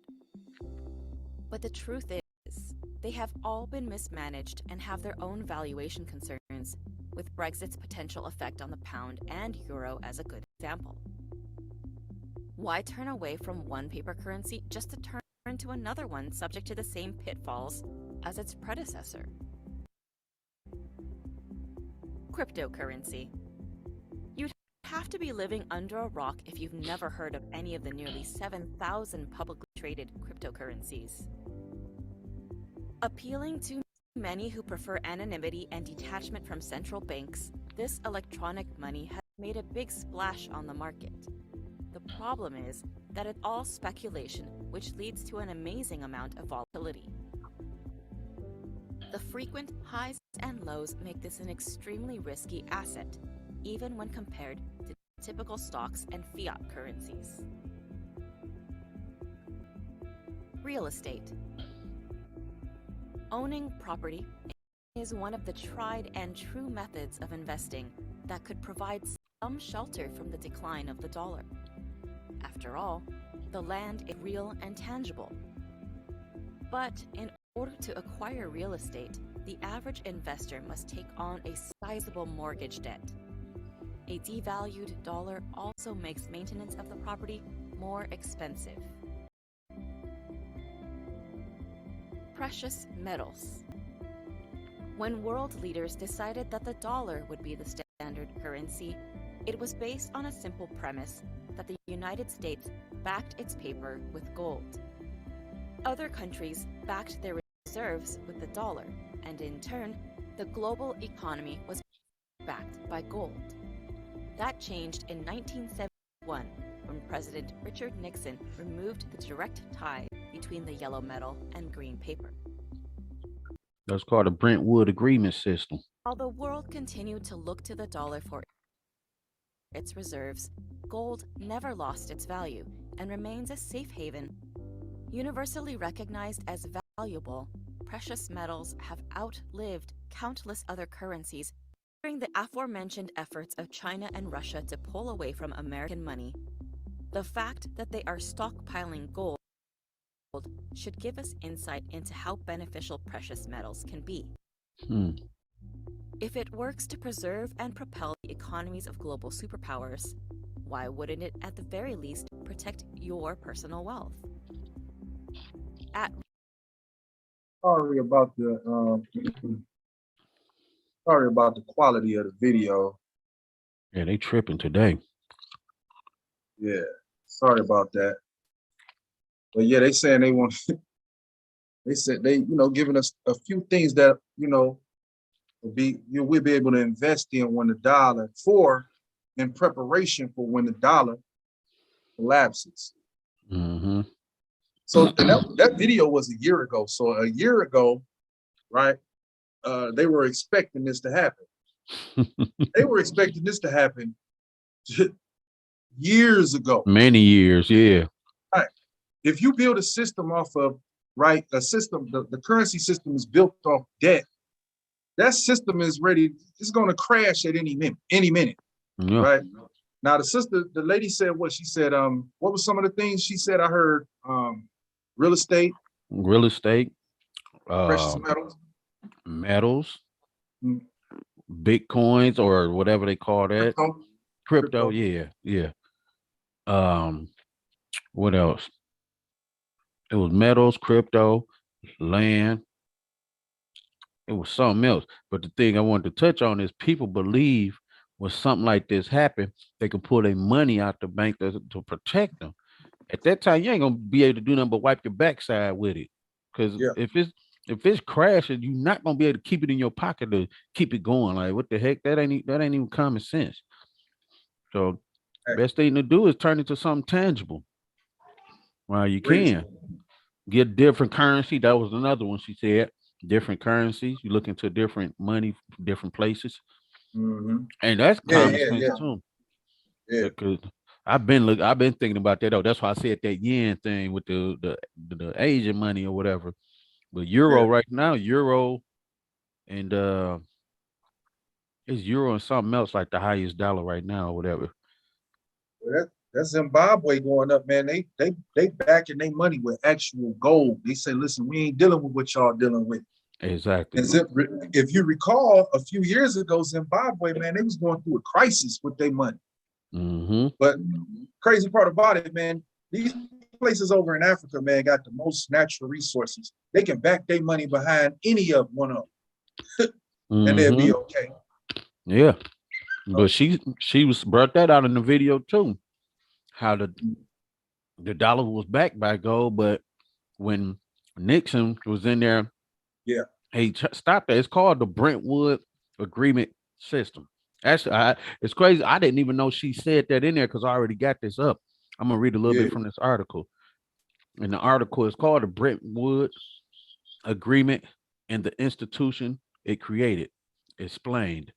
But the truth is, they have all been mismanaged and have their own valuation concerns, with Brexit's potential effect on the pound and euro as a good example. Why turn away from one paper currency just to turn into another one subject to the same pitfalls as its predecessor. Cryptocurrency. You'd have to be living under a rock if you've never heard of any of the nearly 7,000 publicly traded cryptocurrencies. Appealing to many who prefer anonymity and detachment from central banks, this electronic money has made a big splash on the market. The problem is that it's all speculation, which leads to an amazing amount of volatility. The frequent highs and lows make this an extremely risky asset, even when compared to typical stocks and fiat currencies. Real estate. Owning property is one of the tried and true methods of investing that could provide some shelter from the decline of the dollar. After all, the land is real and tangible. But in order to acquire real estate, the average investor must take on a sizable mortgage debt. A devalued dollar also makes maintenance of the property more expensive. Precious metals. When world leaders decided that the dollar would be the standard currency, it was based on a simple premise that the United States backed its paper with gold. Other countries backed their reserves with the dollar, and in turn, the global economy was backed by gold. That changed in 1971 when President Richard Nixon removed the direct tie between the yellow metal and green paper. That's called a Brentwood Agreement system. While the world continued to look to the dollar for its reserves, gold never lost its value and remains a safe haven. Universally recognized as valuable, precious metals have outlived countless other currencies. During the aforementioned efforts of China and Russia to pull away from American money, the fact that they are stockpiling gold should give us insight into how beneficial precious metals can be. If it works to preserve and propel the economies of global superpowers, why wouldn't it at the very least protect your personal wealth? Sorry about the quality of the video. Yeah, they tripping today. Yeah, sorry about that. But yeah, they saying they want. They said they, giving us a few things that we'll be able to invest in when the dollar in preparation for when the dollar collapses. Mm-hmm. So and that video was a year ago. So a year ago, right? They were expecting this to happen. They were expecting this to happen years ago. Many years, yeah. Right. If you build a system off of a system, the currency system is built off debt. That system is ready. It's going to crash at any minute. Yeah. Right. Now the lady said what she said. What was some of the things she said? I heard real estate, precious metals, bitcoins, or whatever they call that. Crypto. Yeah. What else? It was metals, crypto, land. It was something else. But the thing I wanted to touch on is people believe when something like this happen, they can pull their money out the bank to protect them. At that time, you ain't gonna be able to do nothing but wipe your backside with it. Because if it's crashing, you're not gonna be able to keep it in your pocket to keep it going. Like, what the heck? That ain't even common sense. So best thing to do is turn it to something tangible. Well, you can get different currency. That was another one she said. Different currencies. You look into different money, different places, and that's common sense too. Yeah, because I've been thinking about that. That's why I said that yen thing with the Asian money or whatever. But euro right now, and it's euro and something else like the highest dollar right now or whatever. Well, that's Zimbabwe going up, man. They backing their money with actual gold. They say, listen, we ain't dealing with what y'all dealing with. Exactly. And if you recall, a few years ago, Zimbabwe, man, they was going through a crisis with their money. Mm-hmm. But crazy part about it, man, these places over in Africa, man, got the most natural resources. They can back their money behind any of one of them, and they'll be okay. Yeah, but she was brought that out in the video too. How the dollar was backed by gold, but when Nixon was in there, Yeah, he stopped that. It's called the Brentwood Agreement System. Actually, it's crazy. I didn't even know she said that in there because I already got this up. I'm gonna read a little yeah. bit from this article. And the article is called the Brentwood Agreement and the institution it created. Explained.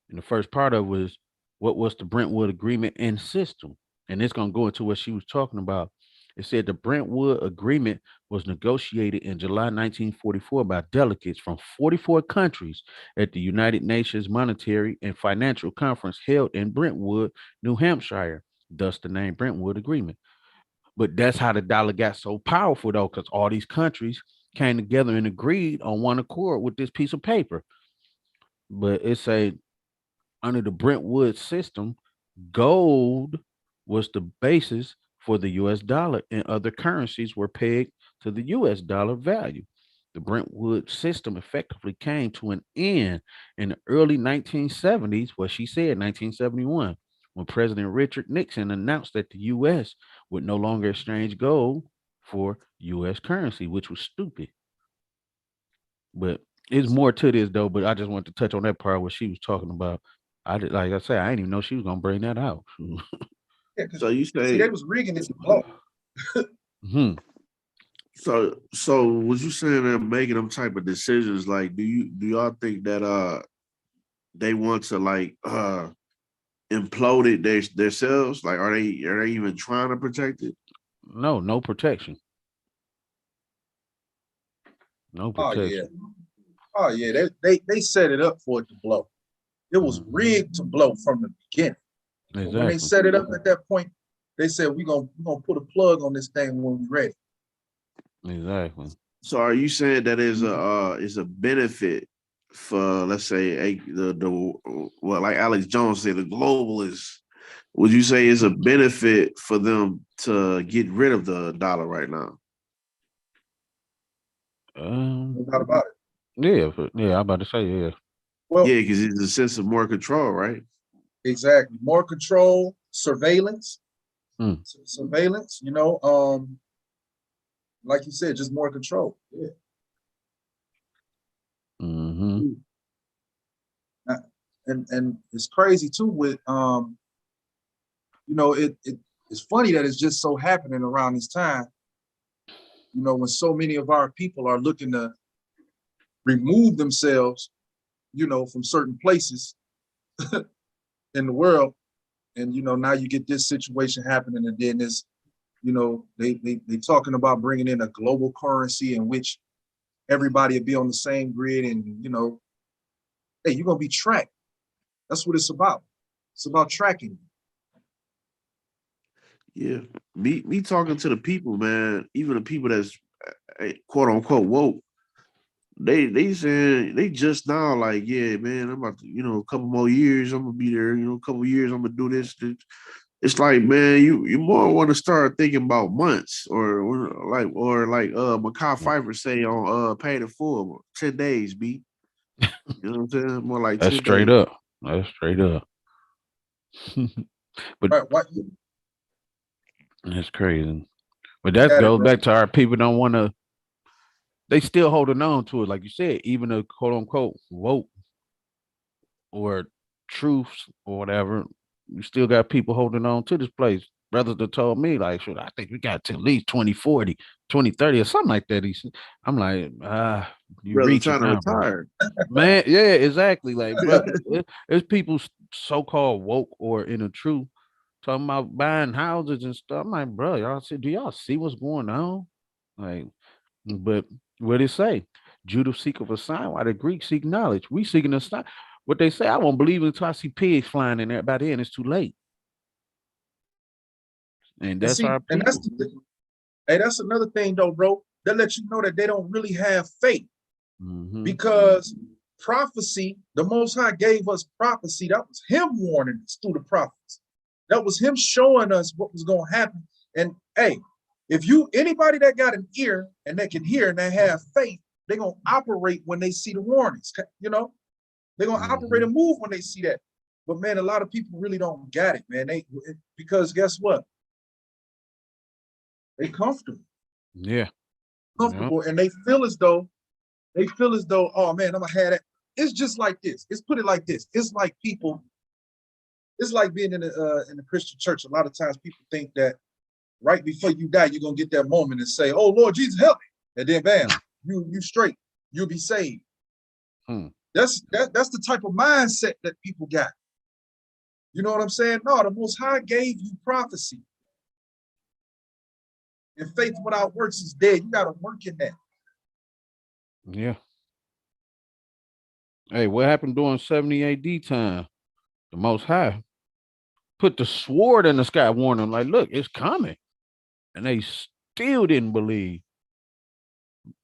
And the first part of it was what was the Brentwood Agreement and system. And it's gonna go into what she was talking about. It said the Brentwood Agreement was negotiated in July 1944 by delegates from 44 countries at the United Nations Monetary and Financial Conference held in Brentwood, New Hampshire, thus the name Brentwood Agreement. But that's how the dollar got so powerful, though, because all these countries came together and agreed on one accord with this piece of paper. But it's a under the Brentwood system, gold was the basis for the US dollar, and other currencies were pegged to the US dollar value. The Brentwood system effectively came to an end in the early 1970s, what she said, 1971, when President Richard Nixon announced that the US would no longer exchange gold for US currency, which was stupid. But it's more to this though, but I just wanted to touch on that part where she was talking about. I did, like I said, I didn't even know she was gonna bring that out. Yeah, So you see, say they was rigging it to blow. Mhm. so was you saying they're making them type of decisions? Like, do y'all think that they want to like implode it themselves? Like, are they even trying to protect it? No, no protection. No Oh yeah, protection. oh yeah. They set it up for it to blow. It was Mhm. rigged to blow from the beginning. But when they Exactly. set it up at that point, they said we gonna put a plug on this thing when we're ready. Exactly. So are you saying that is a benefit for, let's say, the well, like Alex Jones said, the globalists? Would you say it's a benefit for them to get rid of the dollar right now? No doubt about it. Yeah, I'm about to say, yeah. Well, Yeah, because it's a sense of more control, right? exactly. More control, surveillance, Hmm. surveillance. Like you said, just more control. Yeah. Hmm. Uh, and it's crazy too with it's funny that it's just so happening around this time, when so many of our people are looking to remove themselves, from certain places in the world. And now you get this situation happening, and then this, they talking about bringing in a global currency in which everybody will be on the same grid, and hey, you're gonna be tracked. That's what it's about. It's about tracking. Yeah. Me talking to the people, man, even the people that's quote unquote woke, they saying they just now like, yeah, man, I'm about to, a couple more years, I'm gonna be there, a couple years, I'm gonna do this. It's like, man, you more want to start thinking about months or like Makai Pfeiffer say on Paid in Full, 10 days, B. You know what I'm saying? More like That's 10 straight days. up. That's straight up. But Right? What? that's crazy. But that Got it, goes bro. back to our people don't want to. They still holding on to it, like you said. Even the quote unquote woke or truths or whatever, you still got people holding on to this place. Brothers that told me, like, shoot, I think we got to at least 2040, 2030, or something like that. I'm like, you Brother reaching trying to now, bro. retire. Man, yeah, exactly. Like, bro, it's people so called woke or in the truth talking about buying houses and stuff. I'm like, bro, do y'all see what's going on? Like, but what it say? Judah seeketh a sign, while the Greeks seek knowledge. We seeking a sign. What they say, I won't believe it until I see pigs flying in there. By then, it's too late. And And that's see, our and that's people. hey, that's another thing though, bro. That lets you know that they don't really have faith, Hmm. because prophecy, the Most High gave us prophecy. That was Him warning us through the prophets. That was Him showing us what was going to happen. And hey, If anybody that got an ear and that can hear and that have faith, they're gonna operate when they see the warnings. You know, they're gonna operate and move when they see that. But man, a lot of people really don't get it, man. Because guess what? They comfortable. Yeah. Comfortable, and they feel as though, oh man, I'm gonna have that. It's just like this. Let's put it like this. It's like people, it's like being in the Christian church. A lot of times people think that right before you die, you're gonna get that moment and say, "Oh Lord Jesus, help me," and then bam, you straight, you'll be saved. That's the type of mindset that people got. You know what I'm saying? No, the Most High gave you prophecy. And faith without works is dead. You got to work in that. Yeah. Hey, what happened during 70 AD time? The Most High put the sword in the sky, warned them, like, look, it's coming. And they still didn't believe.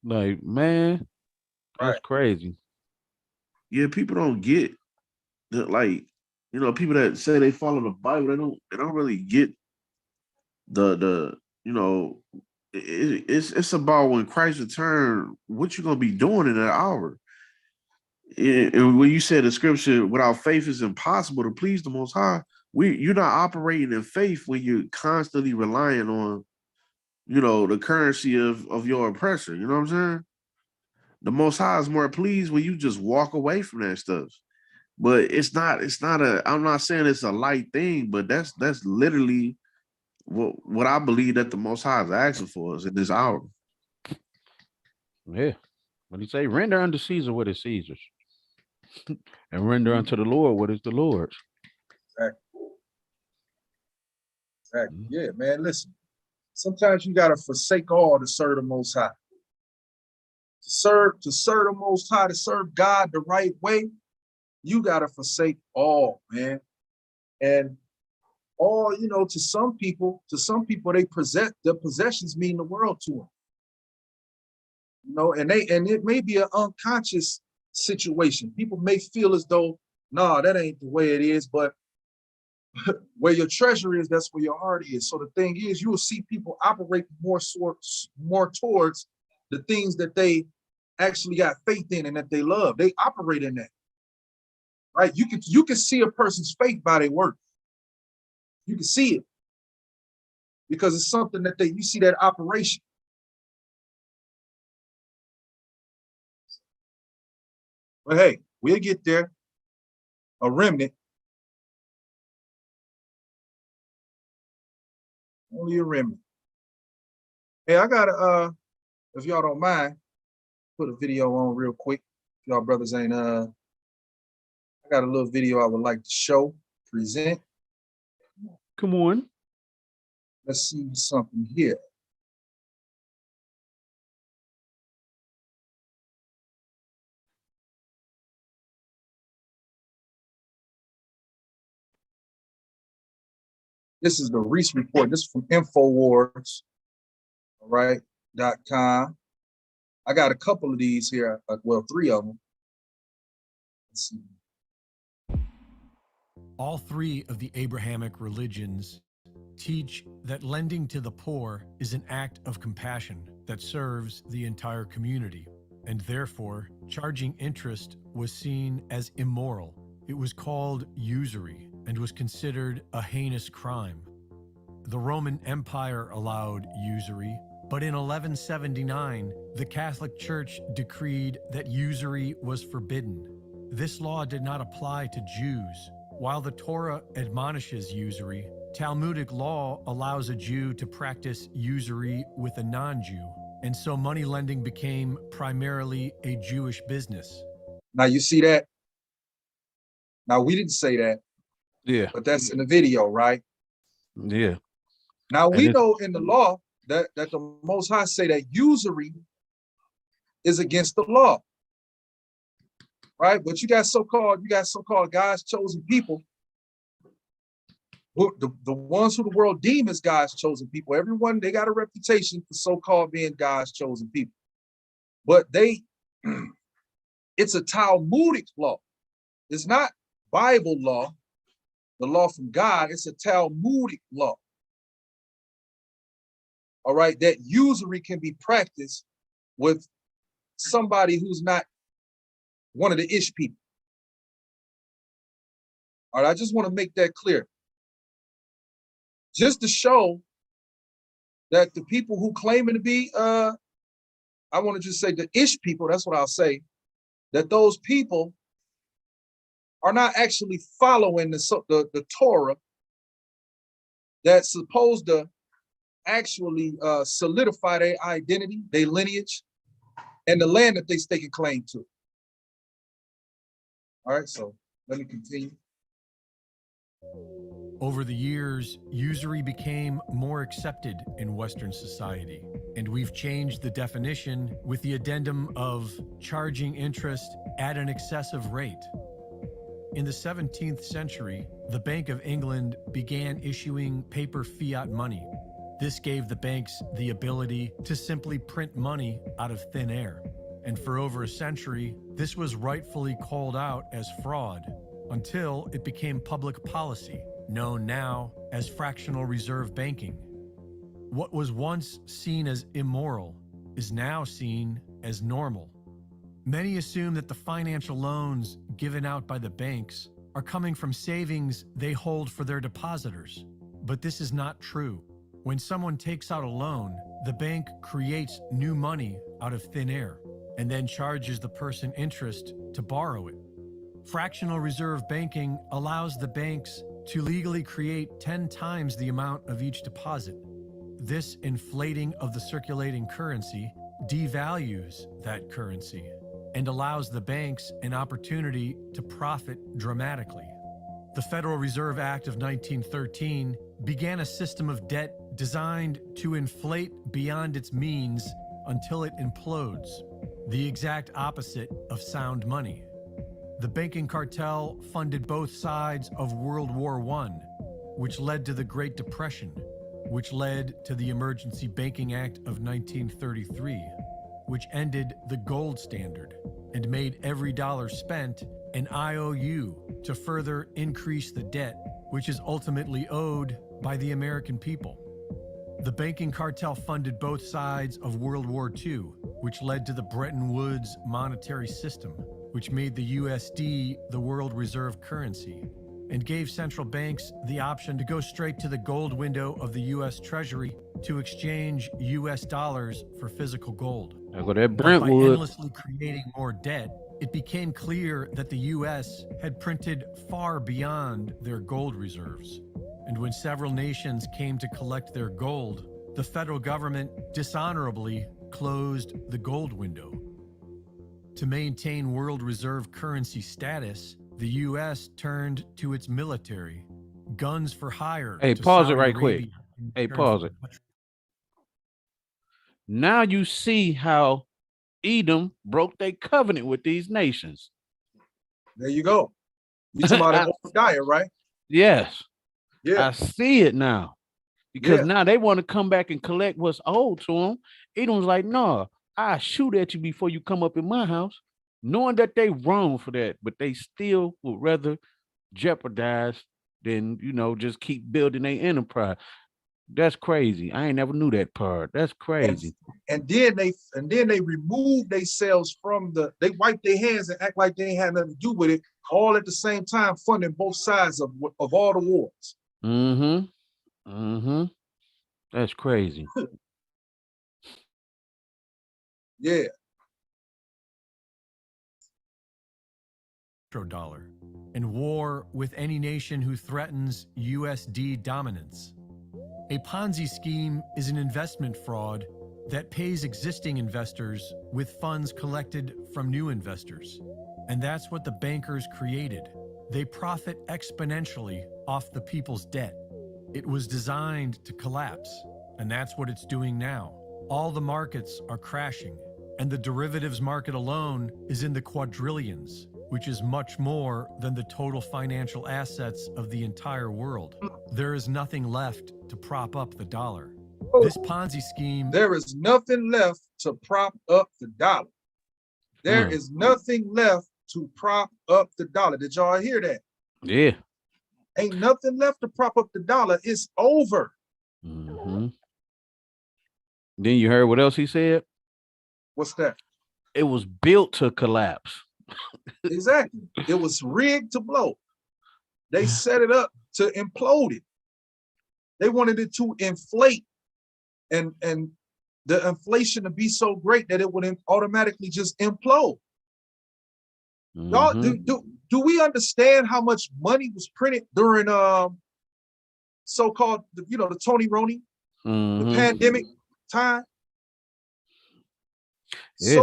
Like, man, that's crazy. Yeah, people don't get that, like, you know, people that say they follow the Bible, they don't really get the you know, it's about when Christ return, what you gonna be doing in that hour. And when you said the scripture, without faith is impossible to please the Most High, you're not operating in faith when you're constantly relying on, you know, the currency of your oppressor. You know what I'm saying? The Most High is more pleased when you just walk away from that stuff. But it's not I'm not saying it's a light thing, but that's literally what I believe that the Most High is asking for us in this hour. Yeah. When he say, render unto Caesar what is Caesar's, and render unto the Lord what is the Lord's. Exactly. Yeah, man, listen. Sometimes you got to forsake all to serve the Most High. To serve the Most High, to serve God the right way, you got to forsake all, man. And all, you know, to some people, their possessions mean the world to them. You know, and it may be an unconscious situation. People may feel as though, nah, that ain't the way it is, but where your treasure is, that's where your heart is. So the thing is, you will see people operate more towards the things that they actually got faith in and that they love. They operate in that, right? You can see a person's faith by their work. You can see it because it's something that you see that operation. But hey, we'll get there. A remnant. Only a remnant. Hey, I gotta if y'all don't mind, put a video on real quick. If y'all brothers ain't I got a little video I would like to show, present. Come on. Let's see something here. This is the Reese report. This is from Infowars, all right, .com. I got a couple of these here, well, 3 of them. Let's see. All 3 of the Abrahamic religions teach that lending to the poor is an act of compassion that serves the entire community, and therefore charging interest was seen as immoral. It was called usury and was considered a heinous crime. The Roman Empire allowed usury, but in 1179, the Catholic Church decreed that usury was forbidden. This law did not apply to Jews. While the Torah admonishes usury, Talmudic law allows a Jew to practice usury with a non-Jew, and so money lending became primarily a Jewish business. Now you see that? Now we didn't say that. Yeah. But that's in the video, right? Yeah. Now we know in the law that the Most High say that usury is against the law, right? But you got so-called God's chosen people, the ones who the world deem as God's chosen people. Everyone, they got a reputation for so-called being God's chosen people, but it's a Talmudic law. It's not Bible law, the law from God. It's a Talmudic law. all right, that usury can be practiced with somebody who's not one of the ish people. All right, I just want to make that clear. Just to show that the people who claiming to be, I want to just say the ish people, that's what I'll say, that those people are not actually following the Torah that's supposed to actually solidify their identity, their lineage, and the land that they staking claim to. All right, so let me continue. Over the years, usury became more accepted in Western society, and we've changed the definition with the addendum of charging interest at an excessive rate. In the 17th century, the Bank of England began issuing paper fiat money. This gave the banks the ability to simply print money out of thin air. And for over a century, this was rightfully called out as fraud until it became public policy, known now as fractional reserve banking. What was once seen as immoral is now seen as normal. Many assume that the financial loans given out by the banks are coming from savings they hold for their depositors. But this is not true. When someone takes out a loan, the bank creates new money out of thin air and then charges the person interest to borrow it. Fractional reserve banking allows the banks to legally create 10 times the amount of each deposit. This inflating of the circulating currency devalues that currency and allows the banks an opportunity to profit dramatically. The Federal Reserve Act of 1913 began a system of debt designed to inflate beyond its means until it implodes, the exact opposite of sound money. The banking cartel funded both sides of World War I, which led to the Great Depression, which led to the Emergency Banking Act of 1933, which ended the gold standard and made every dollar spent an IOU to further increase the debt, which is ultimately owed by the American people. The banking cartel funded both sides of World War II, which led to the Bretton Woods monetary system, which made the USD the world reserve currency, and gave central banks the option to go straight to the gold window of the US Treasury to exchange US dollars for physical gold. I go that But by Brentwood. endlessly creating more debt, it became clear that the US had printed far beyond their gold reserves. And when several nations came to collect their gold, the federal government dishonorably closed the gold window. To maintain world reserve currency status, the US turned to its military, guns for hire. Hey, to pause it Saudi right quick. Arabia in Hey, return pause for it. Now you see how Edom broke their covenant with these nations. There you go. You talking about an Obadiah, right? Yes, Yeah, I see it now. Because yeah. now they want to come back and collect what's owed to them. Edom's like, no, I shoot at you before you come up in my house, knowing that they wrong for that, but they still would rather jeopardize than, just keep building their enterprise. That's crazy. I ain't never knew that part. That's crazy. And then they remove themselves from they wipe their hands and act like they ain't had nothing to do with it, all at the same time funding both sides of all the wars. Mm-hmm. Mm-hmm. That's crazy. Yeah. Dollar, and war with any nation who threatens USD dominance. A Ponzi scheme is an investment fraud that pays existing investors with funds collected from new investors. And that's what the bankers created. They profit exponentially off the people's debt. It was designed to collapse, and that's what it's doing now. All the markets are crashing, and the derivatives market alone is in the quadrillions, which is much more than the total financial assets of the entire world. There is nothing left to prop up the dollar. This Ponzi scheme... There is nothing left to prop up the dollar. There is nothing left to prop up the dollar. Did y'all hear that? Yeah. Ain't nothing left to prop up the dollar. It's over. Mm-hmm. Then you heard what else he said? What's that? It was built to collapse. Exactly. It was rigged to blow. They set it up to implode it. They wanted it to inflate and the inflation to be so great that it would automatically just implode. Y'all, do we understand how much money was printed during so-called the Tony Roney, the pandemic time? Yeah.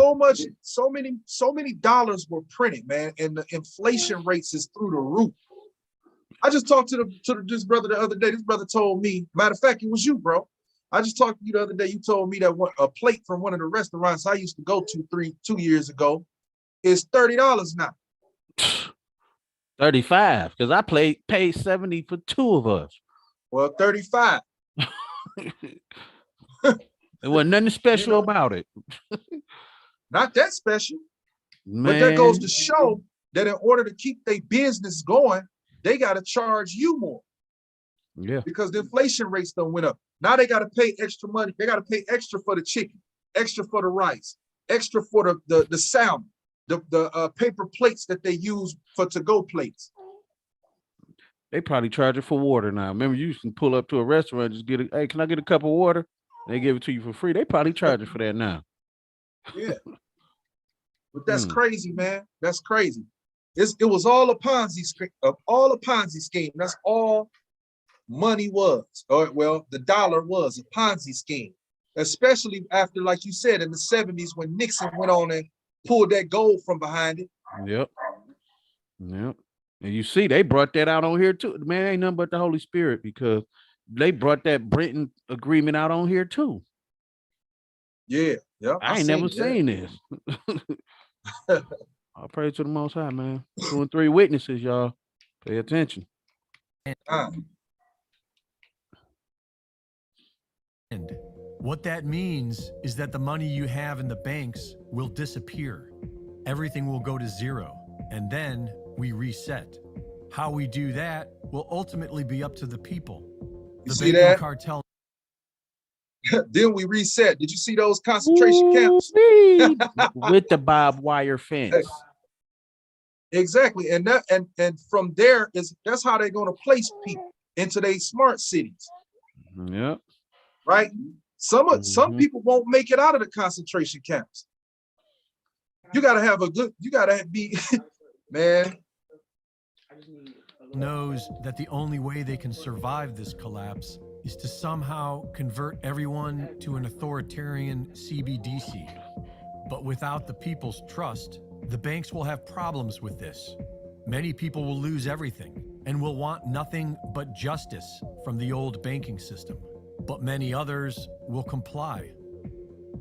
So many dollars were printed, man, and the inflation rates is through the roof. I just talked to this brother the other day. This brother told me, matter of fact, it was you, bro. I just talked to you the other day. You told me that a plate from one of the restaurants I used to go to 2 years ago is $30 now. 35, because I paid 70 for two of us. Well, 35. There wasn't nothing special about it. Not that special. Man. But that goes to show that in order to keep their business going, they got to charge you more. Yeah. Because the inflation rates done went up. Now they got to pay extra money. They got to pay extra for the chicken, extra for the rice, extra for the salmon, the paper plates that they use for to-go plates. They probably charge it for water now. Remember, you can pull up to a restaurant, just hey, can I get a cup of water? They give it to you for free. They probably charge it for that now. Yeah. But that's crazy, man. That's crazy. It was all a Ponzi scheme. That's all money was. Or well, the dollar was a Ponzi scheme. Especially after, like you said, in the 70s when Nixon went on and pulled that gold from behind it. Yep. And you see, they brought that out on here too. Man, ain't nothing but the Holy Spirit, because they brought that Britain agreement out on here too. Yeah. I ain't never seen this. I'll pray to the Most High, man. 2 and 3 witnesses, y'all. Pay attention. And what that means is that the money you have in the banks will disappear. Everything will go to zero, and then we reset. How we do that will ultimately be up to the people. You see that? Cartel. Then we reset. Did you see those concentration camps? With the barbed wire fence. Exactly. And from there that's how they're going to place people into their smart cities. Yep. Right? Some people won't make it out of the concentration camps. You gotta be man. Knows that the only way they can survive this collapse is to somehow convert everyone to an authoritarian CBDC. But without the people's trust, the banks will have problems with this. Many people will lose everything and will want nothing but justice from the old banking system. But many others will comply.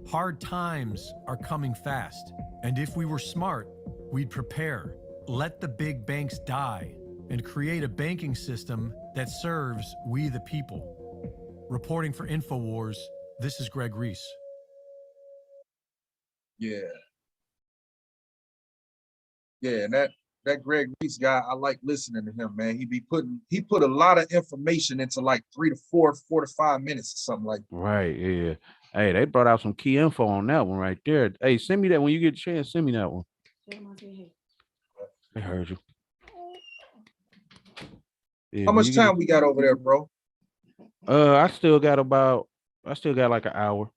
Hard times are coming fast, and if we were smart, we'd prepare. Let the big banks die and create a banking system that serves we the people. Reporting for InfoWars, this is Greg Reese. Yeah, and that Greg Reese guy, I like listening to him, man. He put a lot of information into like 4 to 5 minutes or something like that. Right, yeah. Hey, they brought out some key info on that one right there. Hey, send me that when you get a chance. Send me that one. I heard you. Yeah, how much time we got over there, bro? I still got like an hour.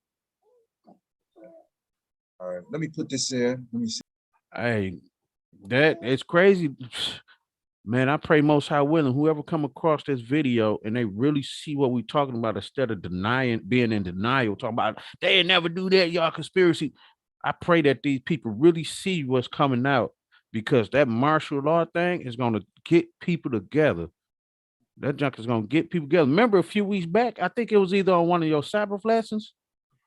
All right, let me put this in. Let me see. Hey, that it's crazy. Man, I pray Most High willing, whoever come across this video and they really see what we're talking about, instead of being in denial, talking about they ain't never do that, y'all conspiracy. I pray that these people really see what's coming out, because that martial law thing is going to get people together. That junk is going to get people together. Remember a few weeks back, I think it was either on one of your Sabbath lessons,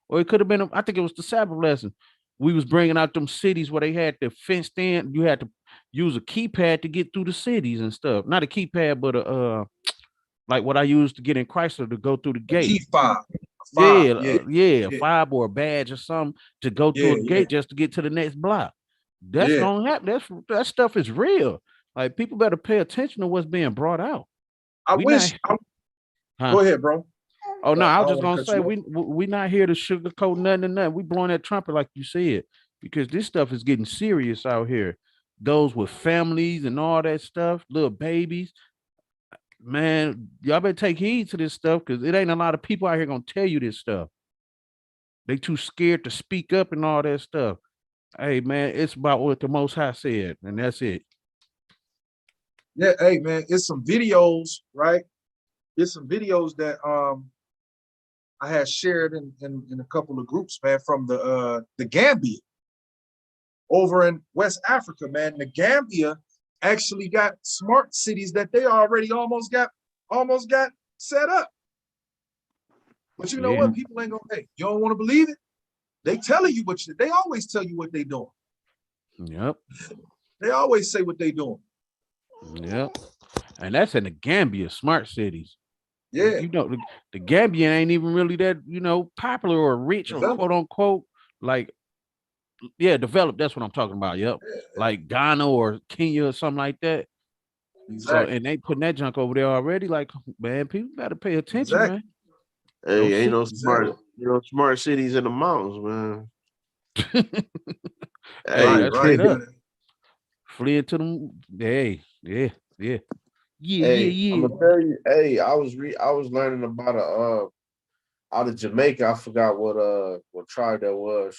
or it could have been, I think it was the Sabbath lesson. We was bringing out them cities where they had the fenced in. You had to use a keypad to get through the cities and stuff. Not a keypad, but like what I used to get in Chrysler to go through the gate. G5. Yeah, 5 or a badge or something to go through a gate just to get to the next block. That's gonna happen. That stuff is real. Like, people better pay attention to what's being brought out. Go ahead, bro. Oh no, I I was don't just want to gonna cut say you off. we not here to sugarcoat nothing and nothing. We blowing that trumpet like you said, because this stuff is getting serious out here. Those with families and all that stuff, little babies, man, y'all better take heed to this stuff because it ain't a lot of people out here gonna tell you this stuff. They too scared to speak up and all that stuff. Hey man, it's about what the Most High said, and that's it. Yeah, hey man, it's some videos, right? It's some videos that I had shared in a couple of groups, man, from the Gambia over in West Africa, man. The Gambia actually got smart cities that they already almost got set up. But you know Yeah, what? People ain't gonna pay. You don't want to believe it? They telling you they always tell you what they doing. yep, They always say what they doing. yep. And that's in the Gambia, smart cities. Yeah, You know, the Gambian ain't even really that, popular or rich or develop. quote unquote like yeah, developed. That's what I'm talking about. Yep. Yeah, Like Ghana or Kenya or something like that. So exactly, and they putting that junk over there already. Like, man, people better pay attention, exactly, man. Hey, Those ain't no cities. smart, exactly. smart cities in the mountains, man. Hey, Right, Hey, that's right, straight up. man. Flee to them. Hey, yeah, yeah. Yeah, yeah, hey, I'm yeah. gonna tell you. Hey, I was learning about out of Jamaica. I forgot what tribe that was.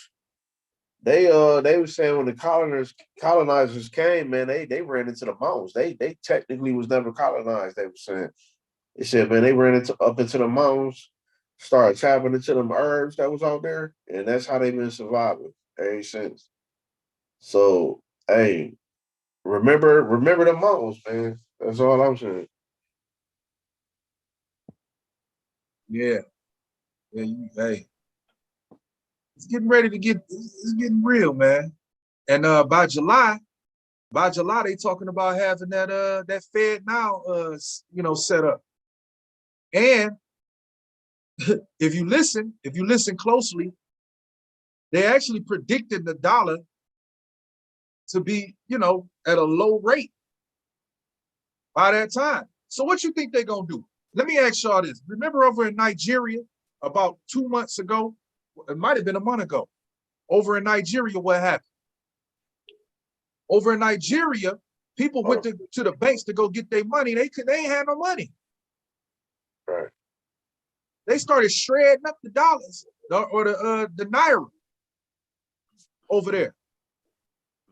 They were saying when the colonizers came, man, they ran into the mountains. They technically was never colonized. They were saying. They said, man, they ran up into the mountains, started tapping into them herbs that was out there, and that's how they been surviving ever since. So, hey, remember the mountains, man. That's all I'm saying. Yeah, yeah. Hey, it's getting ready to it's getting real, man. And by July, they talking about having that Fed now set up. And if you listen closely, they actually predicted the dollar to be, at a low rate by that time. So what you think they're gonna do? Let me ask y'all this. Remember over in Nigeria about 2 months ago, it might have been a month ago, over in Nigeria, what happened? Over in Nigeria, people went Oh, to the banks to go get their money. They ain't had no money. right. They started shredding up the dollars or the naira over there.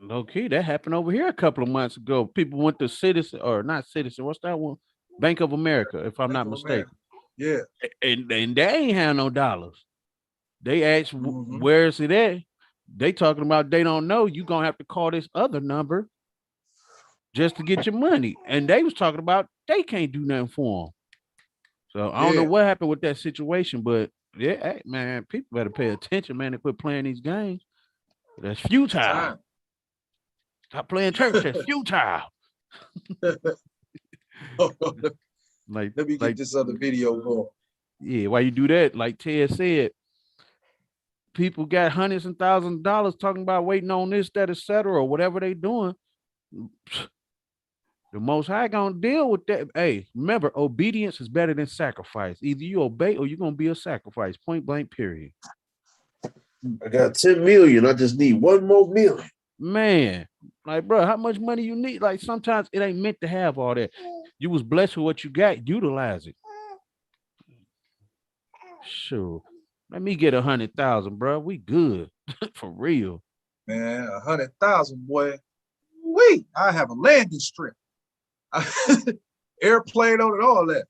Low key, that happened over here a couple of months ago. People went to Citizen or not Citizen. What's that one? Bank of America, if I'm Bank not of America. mistaken. Yeah. And they ain't have no dollars. They asked Mm-hmm. where is it at? They talking about they don't know. You gonna have to call this other number just to get your money. And they was talking about they can't do nothing for them. So I don't know Yeah. what happened with that situation, but yeah, hey, man, people better pay attention, man, and quit playing these games. That's It's futile. time. Stop playing church. That's futile. Like, Let me get like, this other video going. yeah, why you do that? Like Ted said, people got hundreds and thousands of dollars talking about waiting on this, that, etc., or whatever they doing. The Most High gonna deal with that. Hey, remember, obedience is better than sacrifice. Either you obey or you're gonna be a sacrifice. Point blank. Period. I got 10 million. I just need one more million. Man, like, bro, how much money you need? Like, sometimes it ain't meant to have all that. You was blessed with what you got. Utilize it. Sure. Let me get 100,000, bro. We good for real. Man, 100,000, boy. Wait, I have a landing strip. Airplane on it, all that.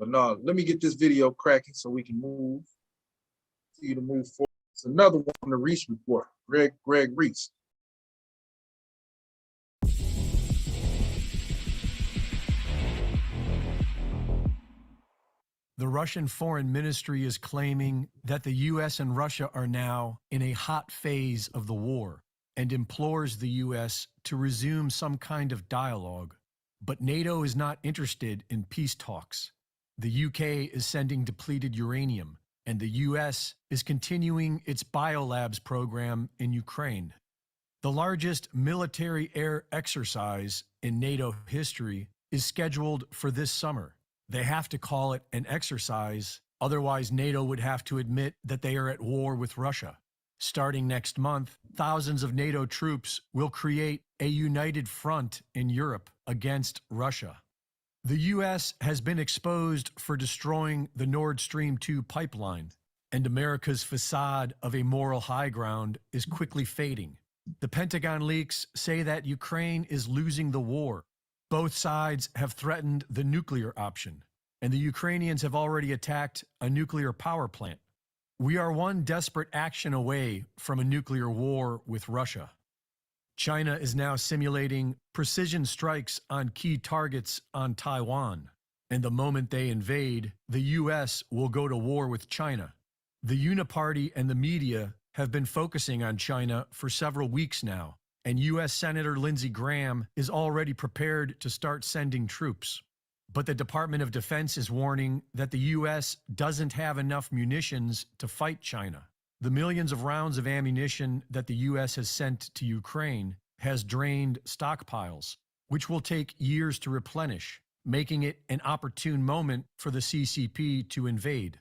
But no, let me get this video cracking so we can move. See you to move forward. It's another one from the Reese report. Greg Reese. The Russian Foreign Ministry is claiming that the U.S. and Russia are now in a hot phase of the war and implores the U.S. to resume some kind of dialogue. But NATO is not interested in peace talks. The U.K. is sending depleted uranium, and the U.S. is continuing its biolabs program in Ukraine. The largest military air exercise in NATO history is scheduled for this summer. They have to call it an exercise, otherwise NATO would have to admit that they are at war with Russia. Starting next month, thousands of NATO troops will create a united front in Europe against Russia. The U.S. has been exposed for destroying the Nord Stream 2 pipeline, and America's facade of a moral high ground is quickly fading. The Pentagon leaks say that Ukraine is losing the war. Both sides have threatened the nuclear option, and the Ukrainians have already attacked a nuclear power plant. We are one desperate action away from a nuclear war with Russia. China is now simulating precision strikes on key targets on Taiwan, and the moment they invade, the U.S. will go to war with China. The Uniparty and the media have been focusing on China for several weeks now, and U.S. Senator Lindsey Graham is already prepared to start sending troops. But the Department of Defense is warning that the U.S. doesn't have enough munitions to fight China. The millions of rounds of ammunition that the U.S. has sent to Ukraine has drained stockpiles, which will take years to replenish, making it an opportune moment for the CCP to invade.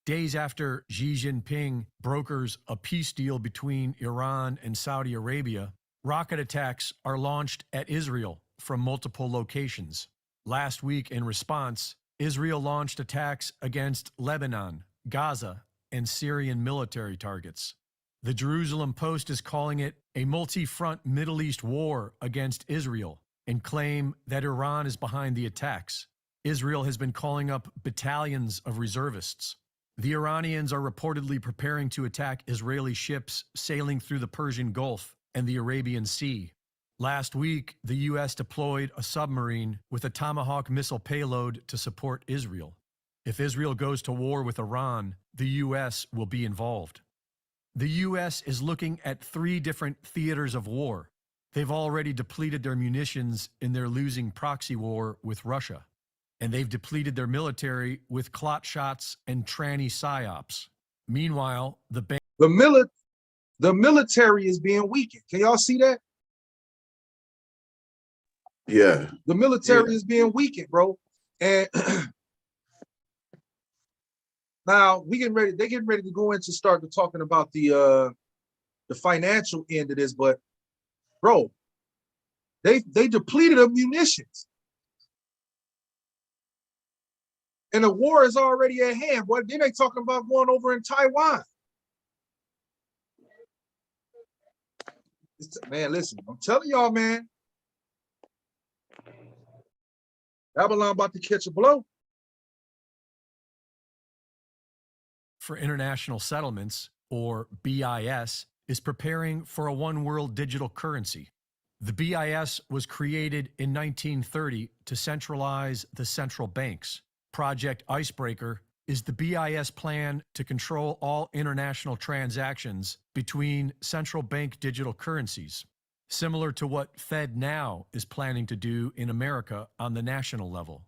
Days after Xi Jinping brokers a peace deal between Iran and Saudi Arabia, rocket attacks are launched at Israel from multiple locations. Last week, in response, Israel launched attacks against Lebanon, Gaza, and Syrian military targets. The Jerusalem Post is calling it a multi-front Middle East war against Israel and claim that Iran is behind the attacks. Israel has been calling up battalions of reservists. The Iranians are reportedly preparing to attack Israeli ships sailing through the Persian Gulf and the Arabian Sea. Last week, the U.S. deployed a submarine with a Tomahawk missile payload to support Israel. If Israel goes to war with Iran, the U.S. will be involved. The U.S. is looking at 3 different theaters of war. They've already depleted their munitions in their losing proxy war with Russia, and they've depleted their military with clot shots and tranny psyops. Meanwhile, the military is being weakened. Can y'all see that? Yeah. The military is being weakened, bro. And now they're getting ready to go into start to talking about the financial end of this, but bro, they depleted of munitions. And the war is already at hand. Boy, then they talking about going over in Taiwan. Man, listen, I'm telling y'all, man. Babylon about to catch a blow. for International Settlements, or BIS, is preparing for a one-world digital currency. The BIS was created in 1930 to centralize the central banks. Project Icebreaker is the BIS plan to control all international transactions between central bank digital currencies, similar to what FedNow is planning to do in America on the national level.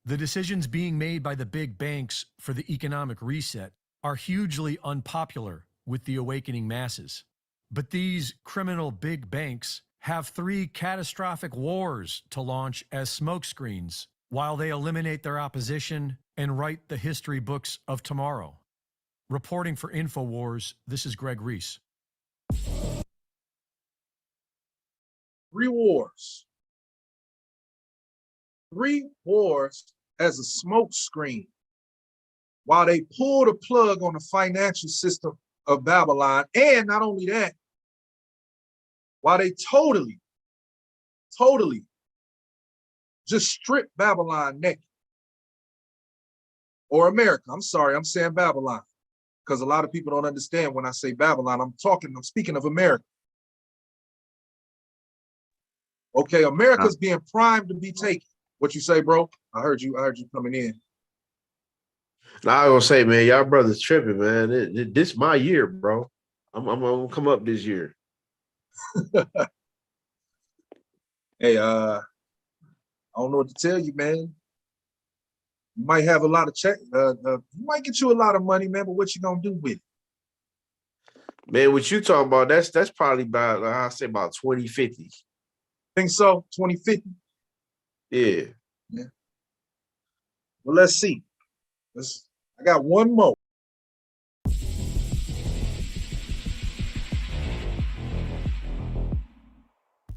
The decisions being made by the big banks for the economic reset are hugely unpopular with the awakening masses. But these criminal big banks have 3 catastrophic wars to launch as smokescreens while they eliminate their opposition and write the history books of tomorrow. Reporting for InfoWars, this is Greg Reese. 3 wars. 3 wars as a smoke screen while they pull the plug on the financial system of Babylon. And not only that, while they totally just strip Babylon naked. Or America. I'm sorry, I'm saying Babylon, because a lot of people don't understand when I say Babylon. I'm speaking of America. Okay, America's being primed to be taken. What you say, bro? I heard you coming in. Now I gonna say, man, y'all brothers tripping, man. This my year, bro. I'm gonna come up this year. Hey, I don't know what to tell you, man. You might have a lot of check. You might get you a lot of money, man. But what you gonna do with it? Man, what you talking about? That's probably about I say about 2050. Think so? 2050? Yeah. Yeah. Well, let's see. I got one more.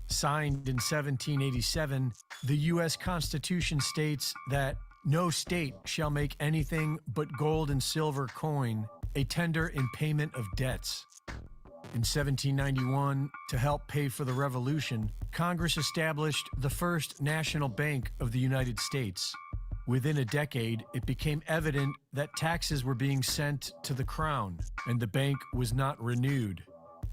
Signed in 1787, the U.S. Constitution states that no state shall make anything but gold and silver coin a tender in payment of debts. In 1791, to help pay for the Revolution, Congress established the first national bank of the United States. Within a decade, it became evident that taxes were being sent to the Crown, and the bank was not renewed.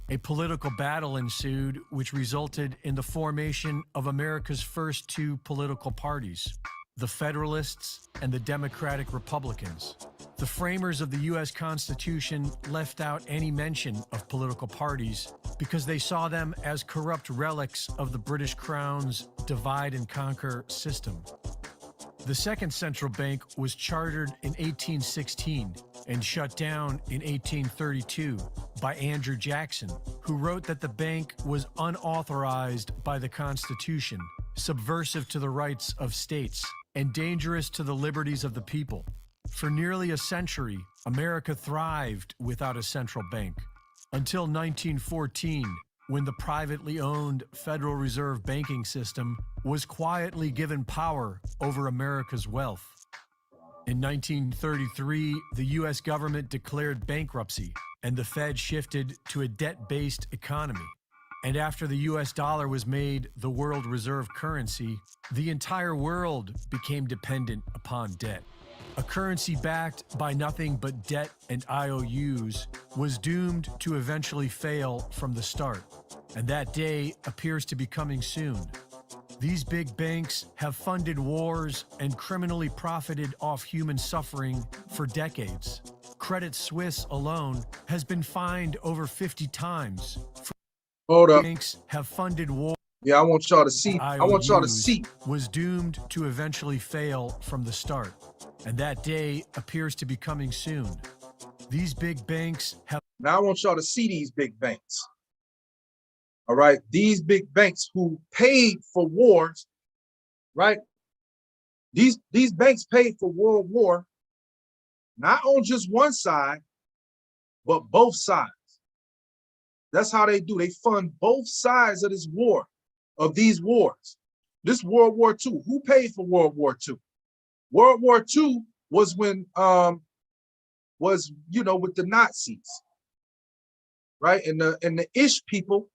A political battle ensued, which resulted in the formation of America's first two political parties, the Federalists and the Democratic Republicans. The framers of the U.S. Constitution left out any mention of political parties because they saw them as corrupt relics of the British Crown's divide and conquer system. The second central bank was chartered in 1816 and shut down in 1832 by Andrew Jackson, who wrote that the bank was unauthorized by the Constitution, subversive to the rights of states, and dangerous to the liberties of the people. For nearly a century, America thrived without a central bank, until 1914, when the privately owned Federal Reserve banking system was quietly given power over America's wealth. In 1933, the U.S. government declared bankruptcy, and the Fed shifted to a debt-based economy. And after the U.S. dollar was made the world reserve currency, the entire world became dependent upon debt. A currency backed by nothing but debt and IOUs was doomed to eventually fail from the start, and that day appears to be coming soon. These big banks have funded wars and criminally profited off human suffering for decades. Credit Suisse alone has been fined over 50 times. Hold up. Banks have funded wars. Yeah, I want y'all to see. I want y'all to see. Was doomed to eventually fail from the start, and that day appears to be coming soon. These big banks have. Now I want y'all to see these big banks. All right, these big banks who paid for wars, right? These banks paid for World War, not on just one side, but both sides. That's how they do. They fund both sides of this war, of these wars. This World War II, who paid for World War II? World War II was when, with the Nazis, right? And the Ish people,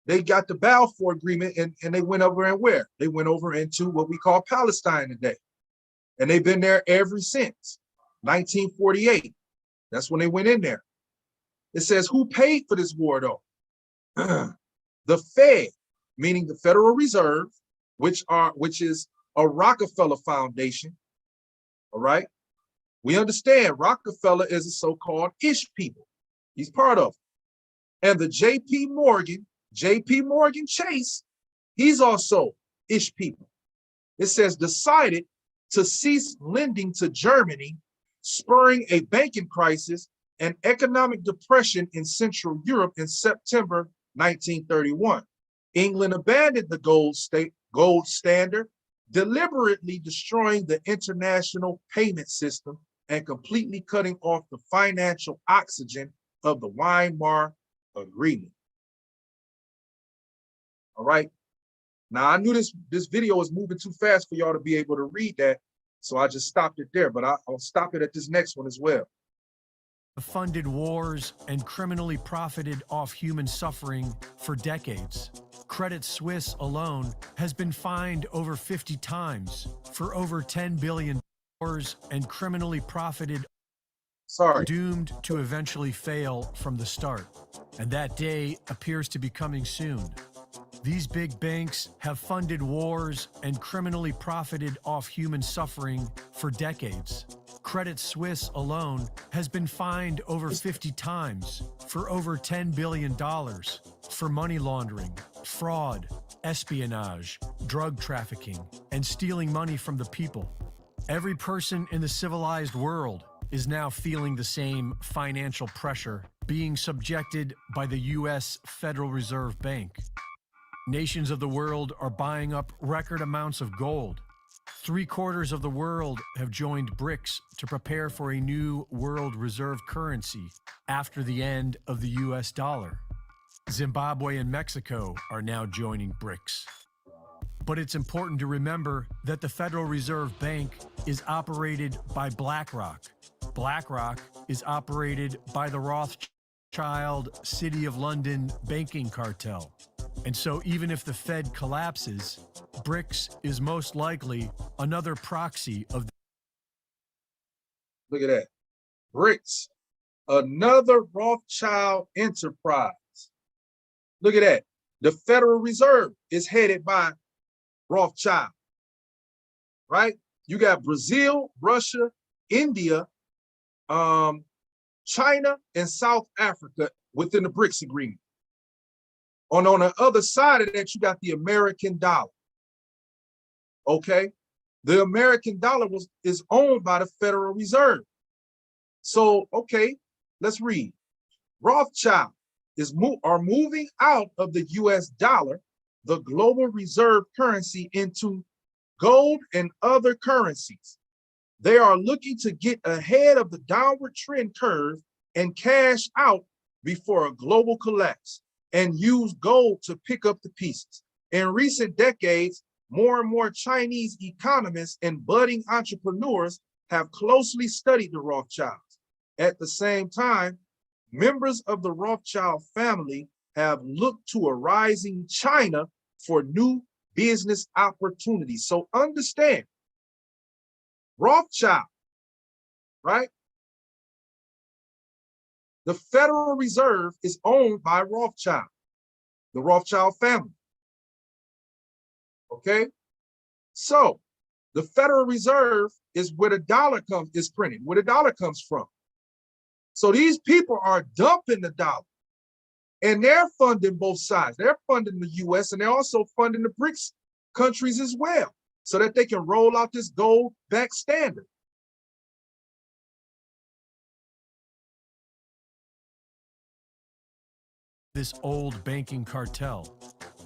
they got the Balfour Agreement and they went over and where? They went over into what we call Palestine today. And they've been there ever since 1948. That's when they went in there. It says, who paid for this war though? The Fed, meaning the Federal Reserve, which is a Rockefeller Foundation. All right. We understand Rockefeller is a so-called Ish people. He's part of it. And the JP Morgan Chase, he's also Ish people. It says decided to cease lending to Germany, spurring a banking crisis and economic depression in Central Europe in September 1931. England abandoned the gold standard, deliberately destroying the international payment system and completely cutting off the financial oxygen of the Weimar Agreement. All right. Now, I knew this video was moving too fast for y'all to be able to read that, so I just stopped it there, but I'll stop it at this next one as well. Funded wars and criminally profited off human suffering for decades. Credit Suisse alone has been fined over 50 times for over $10 billion and criminally profited. Doomed to eventually fail from the start, and that day appears to be coming soon. These big banks have funded wars and criminally profited off human suffering for decades. Credit Suisse alone has been fined over 50 times for over $10 billion for money laundering, fraud, espionage, drug trafficking, and stealing money from the people. Every person in the civilized world is now feeling the same financial pressure being subjected by the U.S. Federal Reserve Bank. Nations of the world are buying up record amounts of gold, 3/4 of the world have joined BRICS to prepare for a new world reserve currency after the end of the US dollar. Zimbabwe and Mexico are now joining BRICS. But it's important to remember that the Federal Reserve Bank is operated by BlackRock. BlackRock is operated by the Rothschild City of London banking cartel. And so even if the Fed collapses, BRICS is most likely another proxy of the— Look at that. BRICS, another Rothschild enterprise. Look at that. The Federal Reserve is headed by Rothschild, right? You got Brazil, Russia, India, China, and South Africa within the BRICS agreement. On the other side of that, you got the American dollar. Okay, the American dollar is owned by the Federal Reserve. So, okay, let's read. Rothschild are moving out of the US dollar, the global reserve currency, into gold and other currencies. They are looking to get ahead of the downward trend curve and cash out before a global collapse and use gold to pick up the pieces. In recent decades, more and more Chinese economists and budding entrepreneurs have closely studied the Rothschilds. At the same time, members of the Rothschild family have looked to a rising China for new business opportunities. So understand, Rothschild, right? The Federal Reserve is owned by Rothschild, the Rothschild family. Okay? So the Federal Reserve is where the dollar is printed, where the dollar comes from. So these people are dumping the dollar, and they're funding both sides. They're funding the US, and they're also funding the BRICS countries as well, so that they can roll out this gold-backed standard. This old banking cartel.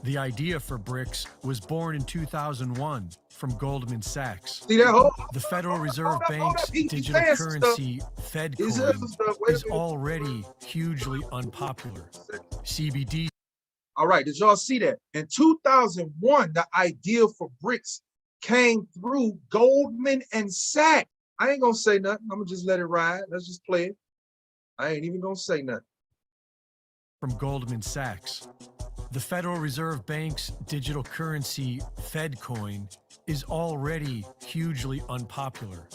The idea for BRICS was born in 2001 from Goldman Sachs. See that? The Federal Reserve Bank's digital currency, FedCoin, is already hugely unpopular. CBD. All right, did y'all see that? In 2001, the idea for BRICS came through Goldman and Sachs. I ain't gonna say nothing. I'm gonna just let it ride. Let's just play it. I ain't even gonna say nothing. From Goldman Sachs. The Federal Reserve Bank's digital currency, FedCoin, is already hugely unpopular.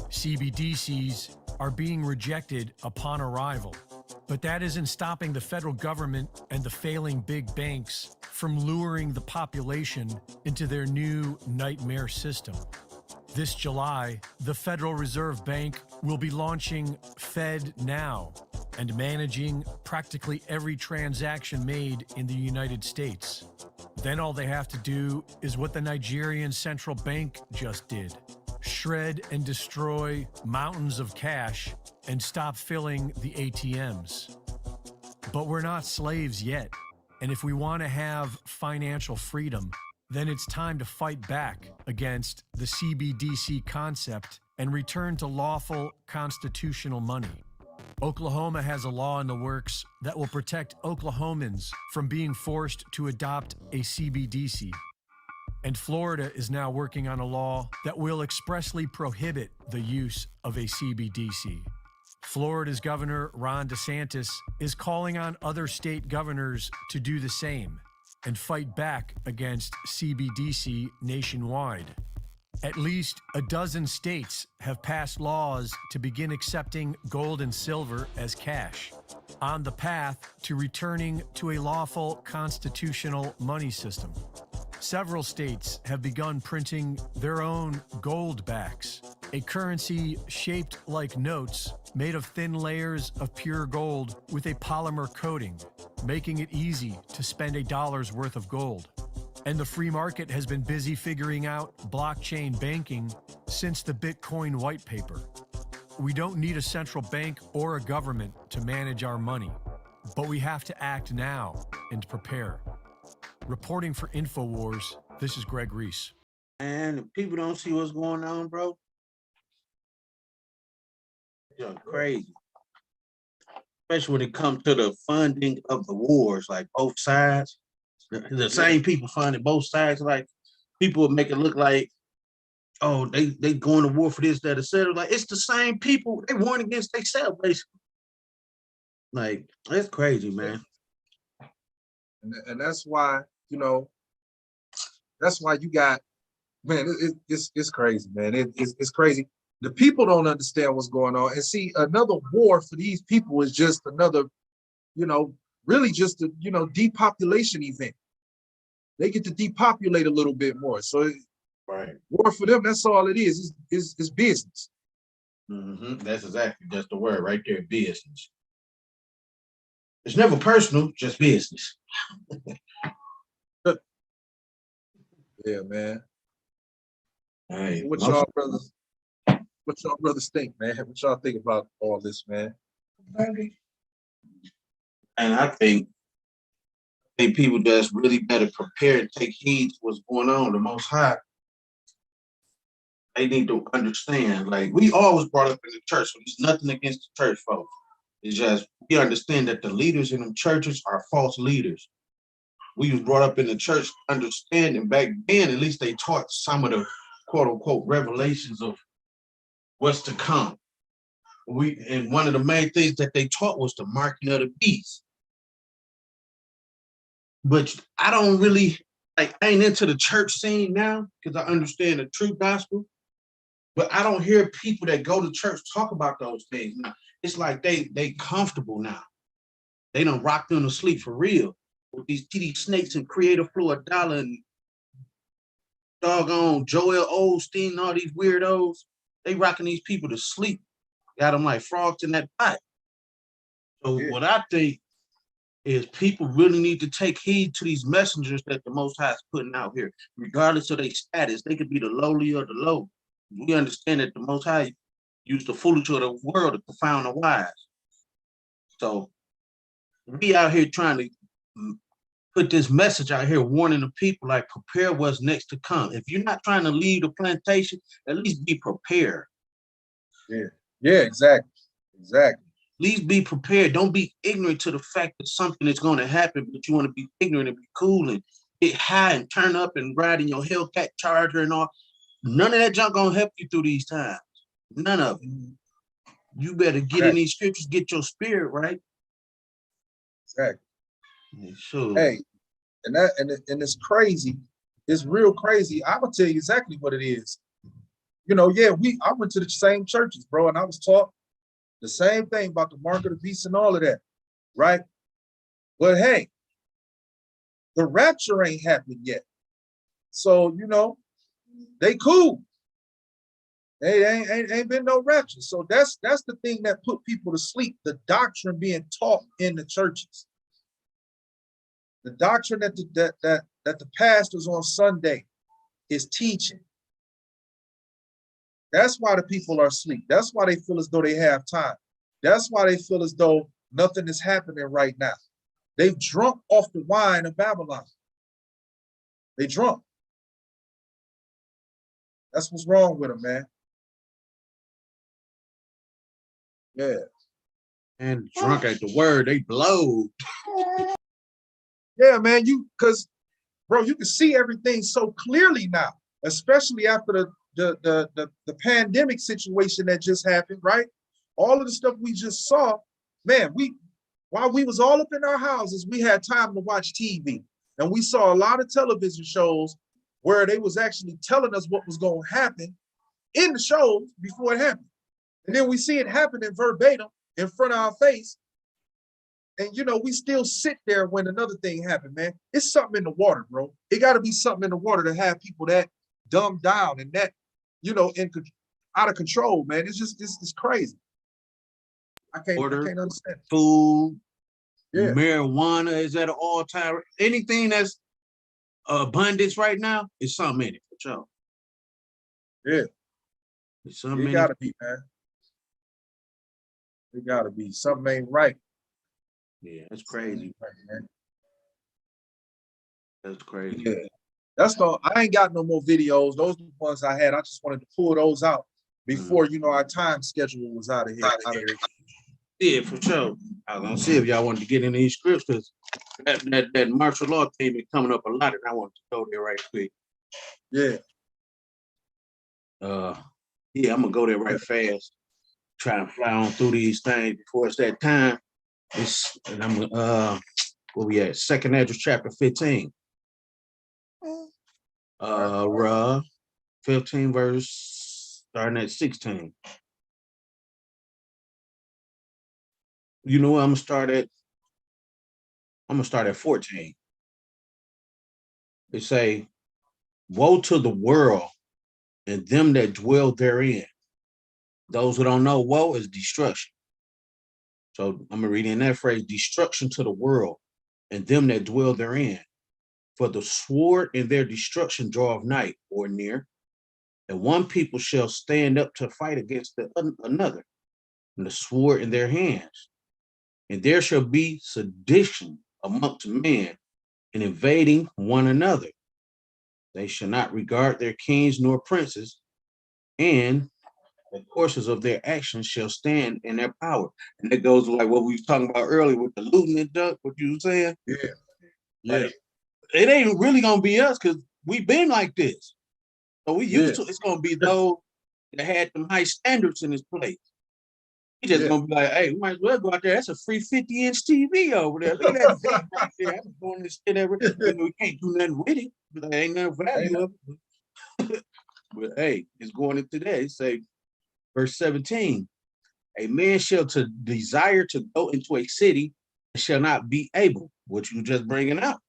CBDCs are being rejected upon arrival, but that isn't stopping the federal government and the failing big banks from luring the population into their new nightmare system. This July, the Federal Reserve Bank will be launching FedNow and managing practically every transaction made in the United States. Then all they have to do is what the Nigerian central bank just did: shred and destroy mountains of cash and stop filling the ATMs. But we're not slaves yet, and if we want to have financial freedom, then it's time to fight back against the CBDC concept and return to lawful constitutional money. Oklahoma has a law in the works that will protect Oklahomans from being forced to adopt a CBDC. And Florida is now working on a law that will expressly prohibit the use of a CBDC. Florida's Governor Ron DeSantis is calling on other state governors to do the same and fight back against CBDC nationwide. At least a dozen states have passed laws to begin accepting gold and silver as cash, on the path to returning to a lawful constitutional money system. Several states have begun printing their own gold backs, a currency shaped like notes made of thin layers of pure gold with a polymer coating, making it easy to spend $1's worth of gold. And the free market has been busy figuring out blockchain banking since the Bitcoin white paper. We don't need a central bank or a government to manage our money, but we have to act now and prepare. Reporting for InfoWars, this is Greg Reese. And if people don't see what's going on, bro, you're crazy. Especially when it comes to the funding of the wars, like both sides. The same people funding both sides. Like people would make it look like, oh, they going to war for this, that, etc. Like it's the same people. They warring against themselves, basically. Like it's crazy, man. And that's why, you know, that's why you got, man, it's crazy, man. It's crazy. The people don't understand what's going on. And see, another war for these people is just another, you know, really just a, you know, depopulation event. They get to depopulate a little bit more. So Right. war for them, that's all it is. It's business. That's the word right there, business. It's never personal, just business. Yeah, man. Hey, What y'all brothers think, man? What y'all think about all this, man? And I think people that's really better prepare and take heed to what's going on. The Most High, they need to understand. Like we always brought up in the church, so there's nothing against the church folks. It's just we understand that the leaders in them churches are false leaders. We was brought up in the church understanding back then, at least they taught some of the quote unquote revelations of what's to come. And one of the main things that they taught was the marking of the beast. But I don't really I ain't into the church scene now because I understand the true gospel. But I don't hear people that go to church talk about those things. Now, it's like they comfortable now. They done rocked them to sleep for real. With these TD Snakes and Creator Flow $1 and doggone Joel Osteen, all these weirdos, they rocking these people to sleep. Got them like frogs in that pot. So what I think is people really need to take heed to these messengers that the Most High is putting out here, regardless of their status. They could be the lowly or the low. We understand that the Most High used the foolish of the world to confound the wise. So we out here trying to put this message out here warning the people, like, prepare what's next to come. If you're not trying to leave the plantation, at least be prepared. Yeah, exactly. At least be prepared. Don't be ignorant to the fact that something is going to happen, but you want to be ignorant and be cool and get high and turn up and ride in your Hellcat Charger and all. None of that junk gonna help you through these times. None of it. You better get in these scriptures, get your spirit right. Exactly. Sure. Hey, and it's crazy. It's real crazy. I'm gonna tell you exactly what it is. You know, yeah, I went to the same churches, bro, and I was taught the same thing about the mark of the beast and all of that, right? But hey, the rapture ain't happened yet. So, you know, they cool. They ain't been no rapture. So that's the thing that put people to sleep, the doctrine being taught in the churches. The doctrine that the pastors on Sunday is teaching. That's why the people are asleep. That's why they feel as though they have time. That's why they feel as though nothing is happening right now. They've drunk off the wine of Babylon. They drunk. That's what's wrong with them, man. Yeah. And drunk at the word, they blow. Yeah, man, because bro, you can see everything so clearly now, especially after the pandemic situation that just happened, right? All of the stuff we just saw, man, while we was all up in our houses, we had time to watch TV. And we saw a lot of television shows where they was actually telling us what was going to happen in the shows before it happened. And then we see it happening verbatim in front of our face. And, you know, we still sit there when another thing happened, man. It's something in the water, bro. It got to be something in the water to have people that dumbed down and that, you know, out of control, man. It's just, it's crazy. I can't understand. Food, yeah. Marijuana is at an all-time. Anything that's abundance right now is something in it for sure. Yeah. It's something it gotta be, man. It gotta be. Something ain't right. Yeah, that's crazy. Right, man. That's crazy. Yeah. I ain't got no more videos. Those are the ones I had. I just wanted to pull those out before our time schedule was out of here. Yeah, for sure. I was gonna see if y'all wanted to get into these scripts because that martial law thing been coming up a lot, and I wanted to go there right quick. Yeah. Yeah, I'm gonna go there right fast. Try and fly on through these things before it's that time. And I'm where we at? 2nd Ezra chapter 15. 15 verse starting at 16. You know what I'm gonna start at? I'm gonna start at 14. They say, woe to the world and them that dwell therein. Those who don't know, woe is destruction. So I'm gonna read in that phrase, destruction to the world and them that dwell therein. For the sword in their destruction draweth nigh or near, and one people shall stand up to fight against another, and the sword in their hands. And there shall be sedition amongst men, and invading one another. They shall not regard their kings nor princes, and the courses of their actions shall stand in their power. And that goes like what we was talking about earlier with the looting and stuff, what you were saying. Yeah. Like, it ain't really gonna be us because we've been like this. So we used to, it's gonna be those that had them high standards in this place. He just gonna be like, hey, we might as well go out there. That's a free 50-inch TV over there. Look at that thing right there. I'm doing this shit every. We can't do nothing with it. But there ain't no value of it. But hey, it's going into that. It say, verse 17, a man shall to desire to go into a city and shall not be able, what you just bringing out.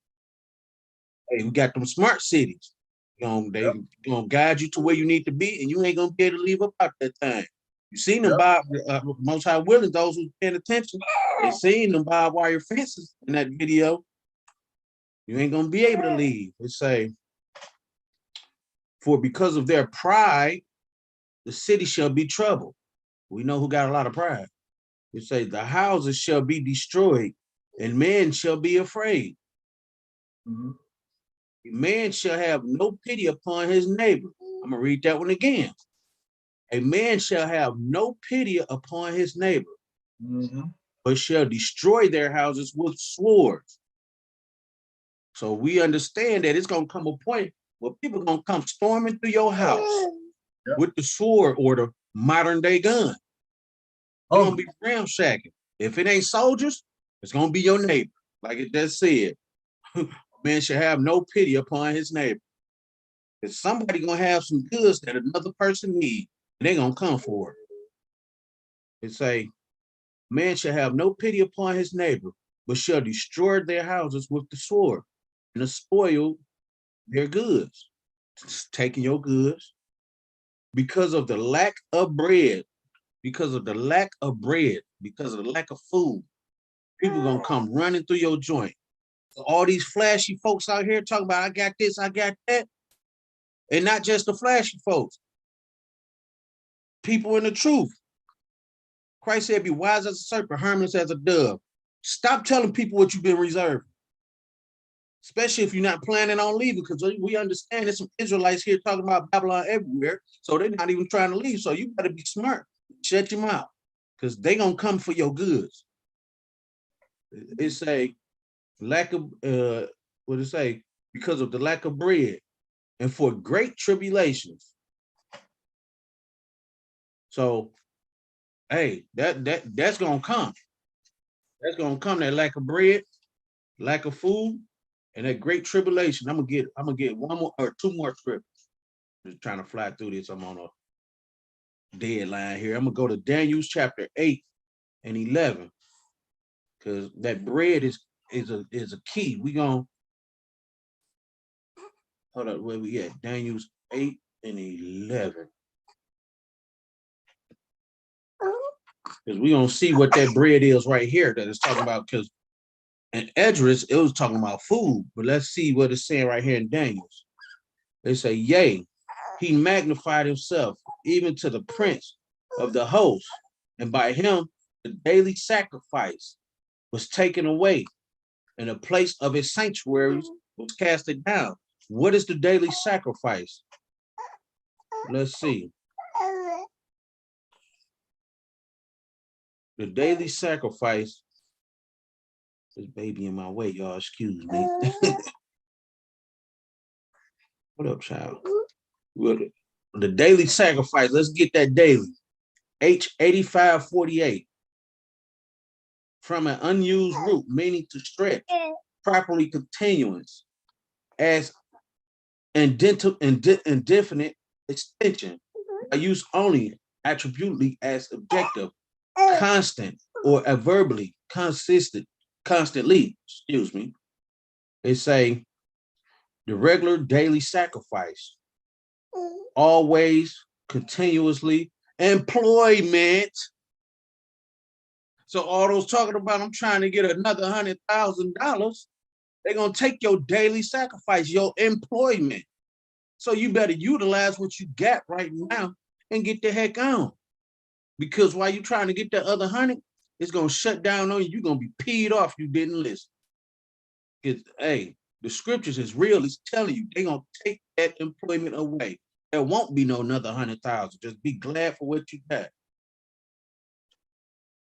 Hey, we got them smart cities. They gonna guide you to where you need to be, and you ain't gonna be able to leave up out that thing. You seen them Most High willing, those who paying attention, they seen them barbed wire fences in that video. You ain't gonna be able to leave. It say, for because of their pride, the city shall be troubled. We know who got a lot of pride. It say the houses shall be destroyed, and men shall be afraid. Mm-hmm. Man shall have no pity upon his neighbor. I'm gonna read that one again. A man shall have no pity upon his neighbor, but shall destroy their houses with swords. So we understand that it's gonna come a point where people are gonna come storming through your house with the sword or the modern day gun. They're gonna be ramshacking. If it ain't soldiers, it's gonna be your neighbor, like it just said. Man should have no pity upon his neighbor. If somebody gonna have some goods that another person needs, they're gonna come for it. It say, man shall have no pity upon his neighbor, but shall destroy their houses with the sword and spoil their goods. It's taking your goods because of the lack of bread, because of the lack of food. People gonna come running through your joint. All these flashy folks out here talking about, I got this, I got that. And not just the flashy folks. People in the truth. Christ said, be wise as a serpent, harmless as a dove. Stop telling people what you've been reserving. Especially if you're not planning on leaving, because we understand there's some Israelites here talking about Babylon everywhere, so they're not even trying to leave. So you better be smart. Shut your mouth, because they're going to come for your goods. It say, lack of, what it say? Because of the lack of bread and for great tribulations. So, hey, that's gonna come. That's gonna come. That lack of bread, lack of food, and that great tribulation. I'm gonna get one more or two more scriptures. Just trying to fly through this. I'm on a deadline here. I'm gonna go to Daniel chapter 8 and 11, because that bread is a key. We gonna hold up. Where we at? Daniel 8 and 11. Because we're gonna see what that bread is right here that it's talking about. Because in Esdras, it was talking about food, but let's see what it's saying right here in Daniel's. They say, yea, he magnified himself even to the prince of the host, and by him the daily sacrifice was taken away, and the place of his sanctuaries was casted down. What is the daily sacrifice? Let's see. The daily sacrifice. This baby in my way, y'all. Excuse me. What up, child? What, the daily sacrifice. Let's get that daily. H8548. From an unused root, meaning to stretch, properly continuous, as indefinite extension, by use only attributely as objective, constant, or adverbally consistent, constantly, excuse me. They say the regular daily sacrifice, always, continuously, employment. So all those talking about I'm trying to get another $100,000, they're gonna take your daily sacrifice, your employment. So you better utilize what you got right now and get the heck on. Because while you're trying to get that other 100, it's gonna shut down on you. You're gonna be peed off you didn't listen. Because hey, the scriptures is real. It's telling you they're gonna take that employment away. There won't be no another 100,000. Just be glad for what you got.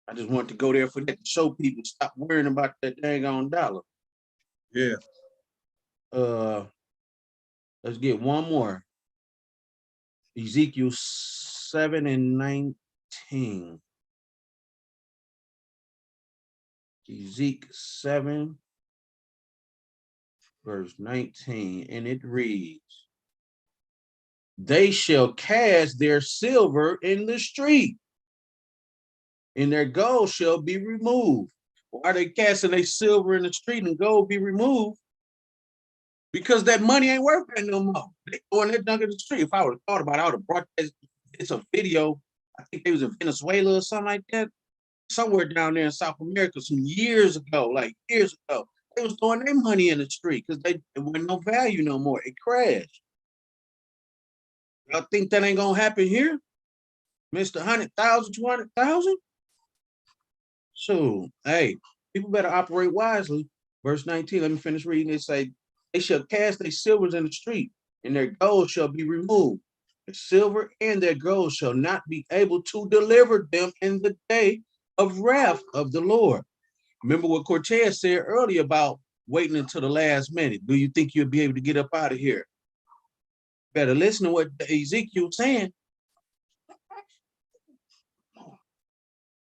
I just want to go there for that to show people stop worrying about that dang on dollar. Yeah. Let's get one more. Ezekiel 7:19. Ezekiel 7, verse 19, and it reads, they shall cast their silver in the street, and their gold shall be removed. Why are they casting their silver in the street and gold be removed? Because that money ain't worth that no more. They throwing that junk in the street. If I would have thought about it, I would have brought that. It's a video. I think they was in Venezuela or something like that. Somewhere down there in South America some years ago, like years ago. They was throwing their money in the street because it wasn't no value no more. It crashed. Y'all think that ain't gonna happen here? Mr. 100,000, 200,000? So, hey, people better operate wisely. Verse 19, let me finish reading it. Say, they shall cast their silvers in the street, and their gold shall be removed. The silver and their gold shall not be able to deliver them in the day of wrath of the Lord. Remember what Cortez said earlier about waiting until the last minute. Do you think you'll be able to get up out of here? Better listen to what Ezekiel's saying.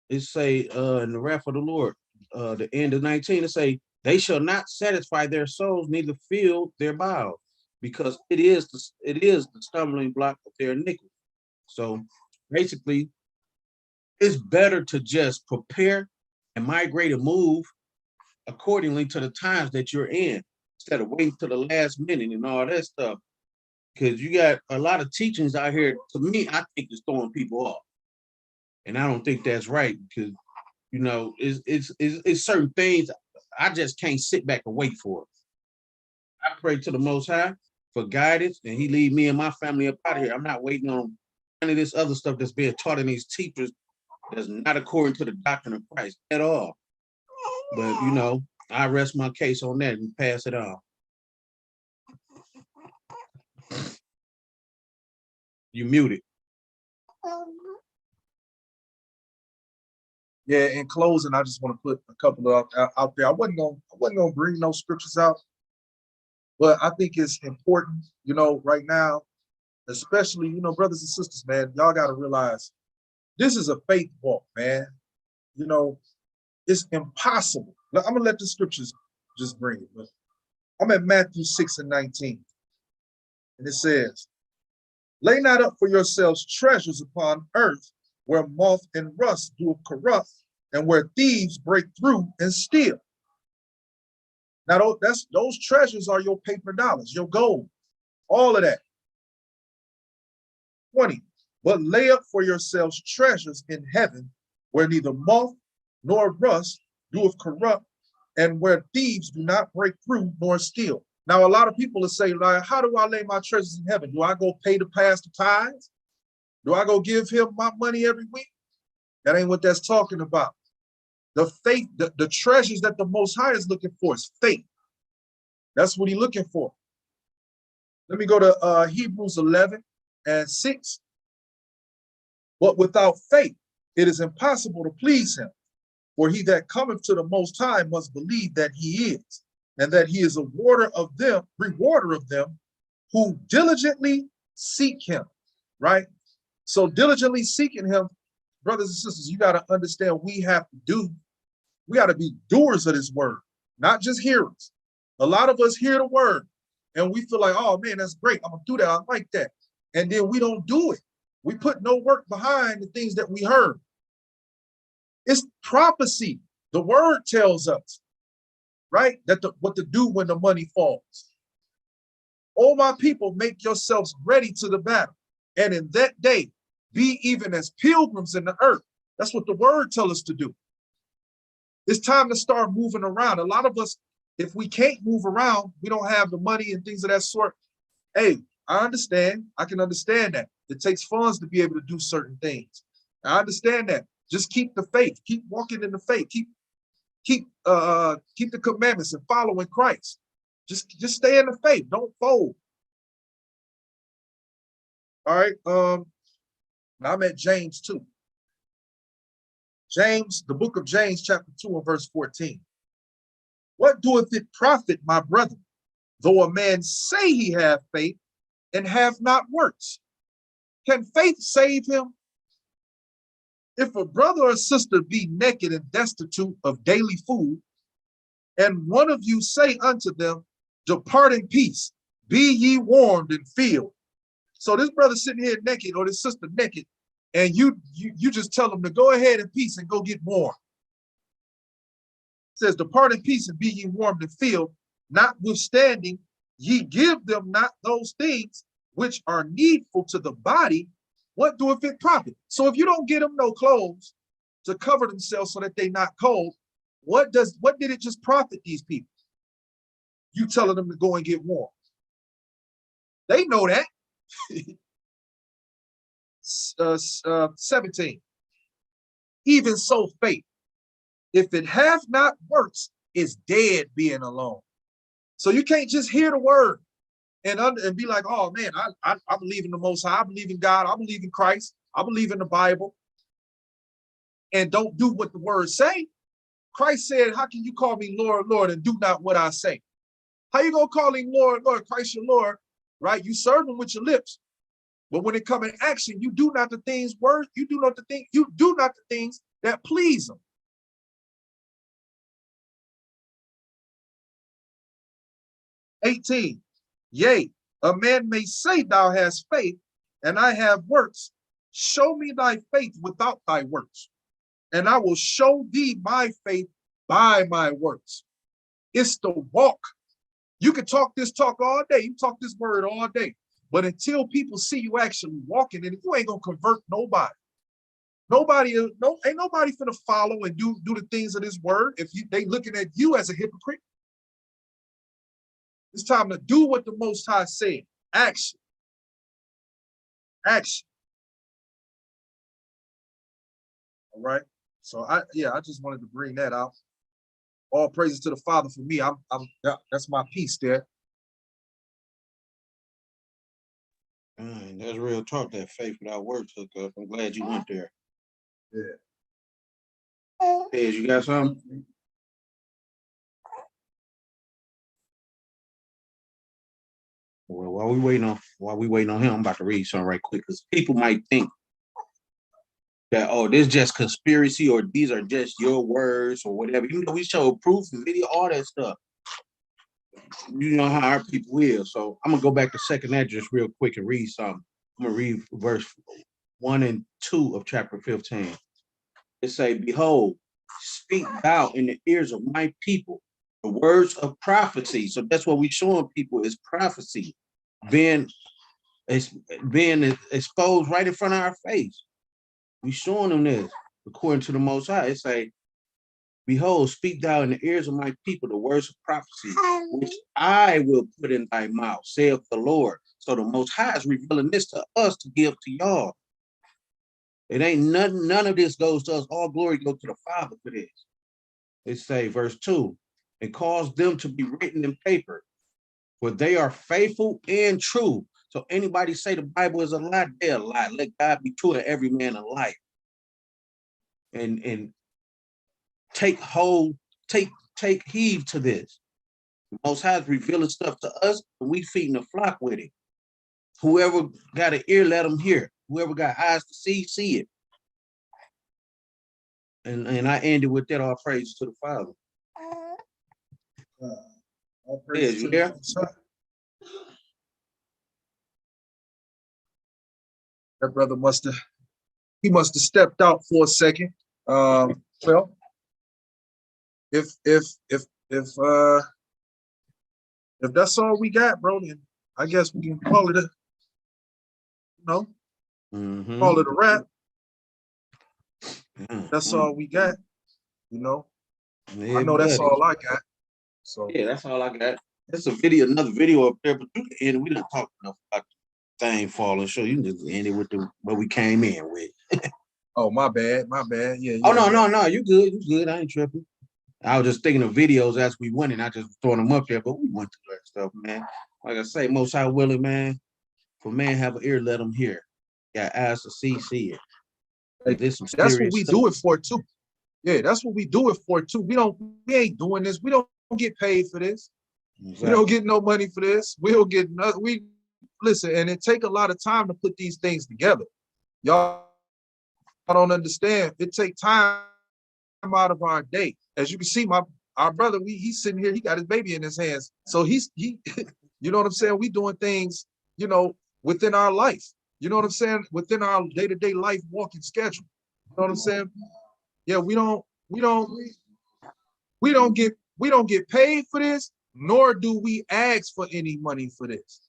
It say in the wrath of the Lord, the end of 19, it say, they shall not satisfy their souls, neither fill their bowels, because it is the stumbling block of their iniquity. So basically, it's better to just prepare and migrate and move accordingly to the times that you're in, instead of waiting to the last minute and all that stuff. Because you got a lot of teachings out here, to me, I think it's throwing people off. And I don't think that's right, because you know, it's certain things I just can't sit back and wait for. I pray to the Most High for guidance, and He lead me and my family up out of here. I'm not waiting on any of this other stuff that's being taught in these teachers that's not according to the doctrine of Christ at all. But you know, I rest my case on that and pass it on. You muted. Yeah, in closing, I just want to put a couple of out there. I wasn't gonna bring no scriptures out, but I think it's important, you know, right now, especially, you know, brothers and sisters, man, y'all got to realize this is a faith walk, man. You know, it's impossible. I'm gonna let the scriptures just bring it. But I'm at Matthew 6:19, and it says, "Lay not up for yourselves treasures upon earth, where moth and rust do corrupt, and where thieves break through and steal." Now, those treasures are your paper dollars, your gold, all of that. 20. But lay up for yourselves treasures in heaven, where neither moth nor rust doeth corrupt, and where thieves do not break through nor steal. Now, a lot of people will say, like, how do I lay my treasures in heaven? Do I go pay the pastor tithes? Do I go give him my money every week? That ain't what that's talking about. The faith, the treasures that the Most High is looking for is faith. That's what he's looking for. Let me go to Hebrews 11:6. But without faith, it is impossible to please him. For he that cometh to the Most High must believe that he is, and that he is a rewarder of them who diligently seek him, right? So diligently seeking him, brothers and sisters, you got to understand we got to be doers of this word, not just hearers. A lot of us hear the word and we feel like, oh man, that's great. I'm gonna do that. I like that. And then we don't do it. We put no work behind the things that we heard. It's prophecy. The word tells us, right? What to do when the money falls. Oh, my people, make yourselves ready to the battle. And in that day, be even as pilgrims in the earth. That's what the word tells us to do. It's time to start moving around. A lot of us, if we can't move around, we don't have the money and things of that sort. Hey, I understand. I can understand that. It takes funds to be able to do certain things. I understand that. Just keep the faith. Keep walking in the faith. Keep the commandments and following Christ. Just stay in the faith. Don't fold. All right. Now I'm at James 2. James, the book of James, chapter 2 and verse 14. What doeth it profit, my brethren, though a man say he have faith and have not works? Can faith save him? If a brother or sister be naked and destitute of daily food, and one of you say unto them, depart in peace, be ye warmed and filled. So this brother sitting here naked or this sister naked, and you just tell them to go ahead in peace and go get warm. It says, depart in peace and be ye warmed and filled, notwithstanding ye give them not those things which are needful to the body, what doeth it profit? So if you don't get them no clothes to cover themselves so that they not cold, what did it just profit these people? You telling them to go and get warm. They know that. 17. Even so faith, if it have not works, is dead being alone. So you can't just hear the word and be like, oh man, I believe in the Most High, I believe in God, I believe in Christ, I believe in the Bible, and don't do what the words say. Christ said, how can you call me Lord, Lord, and do not what I say? How you gonna call him Lord, Lord, Christ your Lord, right? You serve him with your lips, but when it comes in action, you do not the things that please him. "18. Yea, a man may say thou hast faith, and I have works. Show me thy faith without thy works, and I will show thee my faith by my works." It's the walk. You can talk this talk all day. You talk this word all day. But until people see you actually walking in it, you ain't gonna convert nobody. Ain't nobody finna follow and do the things of this word if they looking at you as a hypocrite. It's time to do what the Most High said. Action. Action. All right. So I just wanted to bring that out. All praises to the Father for me. That's my piece there. That's real talk. That faith without works hook up. I'm glad you went there. Yeah. Hey, you got something? Well, while we waiting on him, I'm about to read something right quick because people might think that, oh, this is just conspiracy or these are just your words or whatever. Even though we show proof and video, all that stuff. You know how our people will. So I'm gonna go back to 2nd Esdras real quick and read something. I'm gonna read verse 1 and 2 of chapter 15. It say, behold, speak thou in the ears of my people the words of prophecy. So that's what we're showing people is prophecy being exposed right in front of our face. We showing them this according to the Most High. It say, behold, speak thou in the ears of my people the words of prophecy, which I will put in thy mouth, saith the Lord. So the Most High is revealing this to us to give to y'all. It ain't none of this goes to us. All glory goes to the Father for this. It say, verse 2, and cause them to be written in paper, for they are faithful and true. So anybody say the Bible is a lie, they're a lie. Let God be true and every man a liar. And take heed to this. The Most High is revealing stuff to us, and we feeding the flock with it. Whoever got an ear, let them hear. Whoever got eyes to see it. And I ended with that. All praise to the Father. All praise You to there? the Most High. That brother must have stepped out for a second. Well, if that's all we got, bro, then I guess we can call it call it a wrap. That's all we got, Yeah, I know that's buddy. all I got. So Yeah, that's all I got. There's another video up there, but you can end it. We didn't talk enough about the thing falling. So you can just end it with what we came in with. oh, my bad. Yeah. No, you good. I ain't tripping. I was just thinking of videos as we went, and I just throwing them up there, but we went through that stuff, man. Like I say, Most High willing, man. For man have an ear, let them hear. Got eyes to see it. This some That's what serious we stuff. do it for too. Yeah, that's what we do it for too. We ain't doing this. We don't get paid for this. Exactly. We don't get no money for this. We don't get nothing. We listen, and it take a lot of time to put these things together. Y'all don't understand. It take time out of our day. As you can see, our brother, he's sitting here. He got his baby in his hands. So he, you know what I'm saying? We doing things, within our life. You know what I'm saying? Within our day-to-day life walking schedule. You know what I'm saying? Yeah, we don't get paid for this, nor do we ask for any money for this.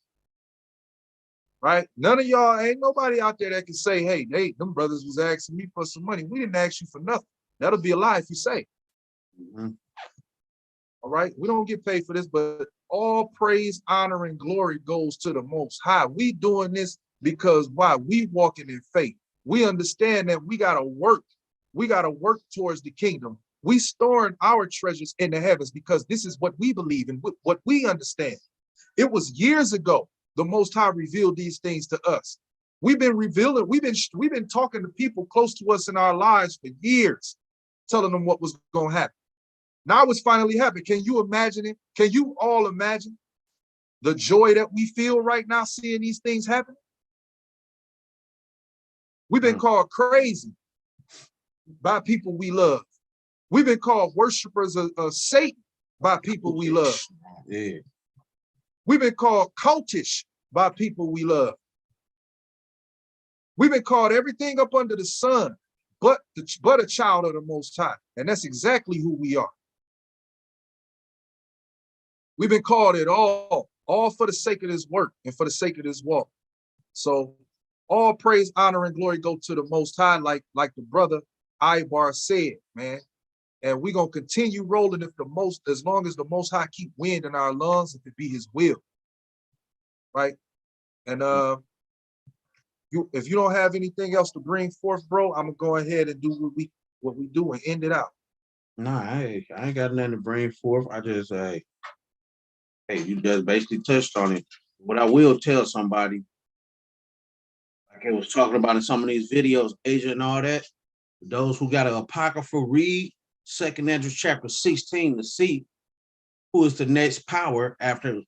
Right? None of y'all, ain't nobody out there that can say, hey, them brothers was asking me for some money. We didn't ask you for nothing. That'll be a lie if you say. All right? We don't get paid for this, but all praise, honor, and glory goes to the Most High. We doing this because why? We walking in faith. We understand that we got to work. We got to work towards the kingdom. We storing our treasures in the heavens because this is what we believe in, what we understand. It was years ago the Most High revealed these things to us. We've been revealing, we've been talking to people close to us in our lives for years, telling them what was going to happen. Now it's finally happened. Can you imagine it? Can you all imagine the joy that we feel right now seeing these things happen? We've been called crazy by people we love. We've been called worshipers of Satan by people we love. Yeah. We've been called cultish by people we love. We've been called everything up under the sun, but a child of the Most High. And that's exactly who we are. We've been called it all for the sake of this work and for the sake of this walk. So all praise, honor, and glory go to the Most High, like the brother Ibar said, man. And we're going to continue rolling as long as the Most High keep wind in our lungs, if it be his will. Right? And if you don't have anything else to bring forth, bro, I'm going to go ahead and do what we do and end it out. Nah, I ain't got nothing to bring forth. I just, hey, you just basically touched on it. What I will tell somebody, like I was talking about in some of these videos, Asia and all that, those who got an apocrypha, read 2nd Ezra chapter 16 to see who is the next power after,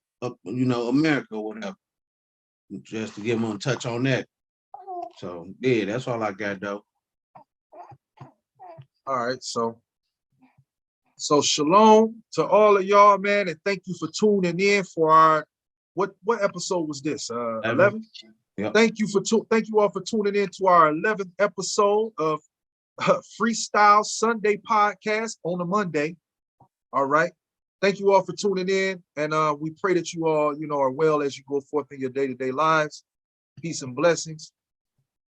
America or whatever. Just to give them a touch on that. So, yeah, that's all I got, though. All right, so shalom to all of y'all, man, and thank you for tuning in for our what episode was this? 11. Yep. Thank you all for tuning in to our 11th episode of Freestyle Sunday podcast on a Monday. All right. Thank you all for tuning in, and we pray that you all, are well as you go forth in your day-to-day lives. Peace and blessings.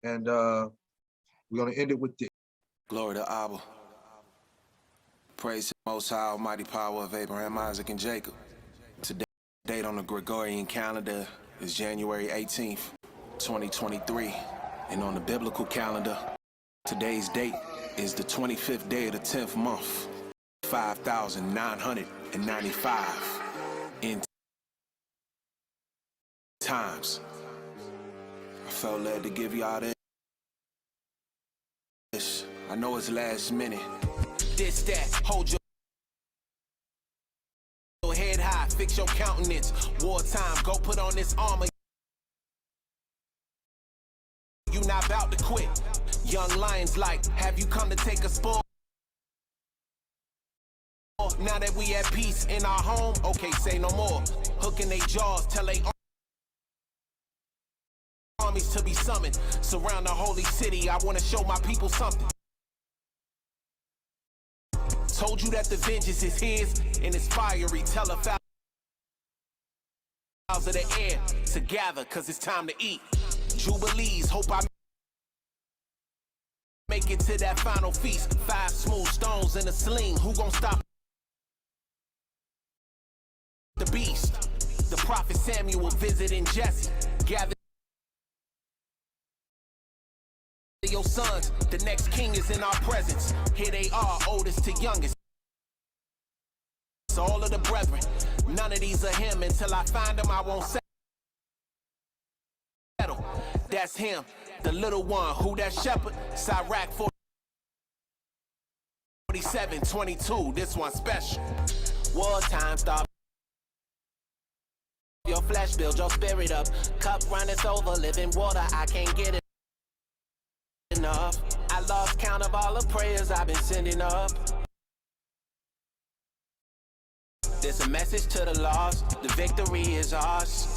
And we're going to end it with this. Glory to Abba. Praise the Most High, almighty power of Abraham, Isaac, and Jacob. Today, date on the Gregorian calendar is January 18th, 2023. And on the biblical calendar, today's date is the 25th day of the 10th month, 5,995. In times. I felt led to give y'all this. I know it's last minute. This, that, hold your head high, fix your countenance. Wartime, go put on this armor. You not about to quit. Young lions like, have you come to take a sport? Now that we at peace in our home, okay, say no more. Hooking they jaws, tell they armies to be summoned. Surround the holy city, I wanna show my people something. Told you that the vengeance is his, and it's fiery. Tell the fowls of the air to gather, cause it's time to eat. Jubilees, hope I make it to that final feast. 5 smooth stones in a sling, who gon' stop the beast? The prophet Samuel visiting Jesse, gather your sons, the next king is in our presence. Here they are, oldest to youngest. All of the brethren, none of these are him. Until I find him, I won't settle. That's him, the little one, who that shepherd? Sirach 47:22, this one special. Wartime, stop your flesh, build your spirit up. Cup runneth over, living water, I can't get it enough. I lost count of all the prayers I've been sending up. There's a message to the lost, the victory is ours.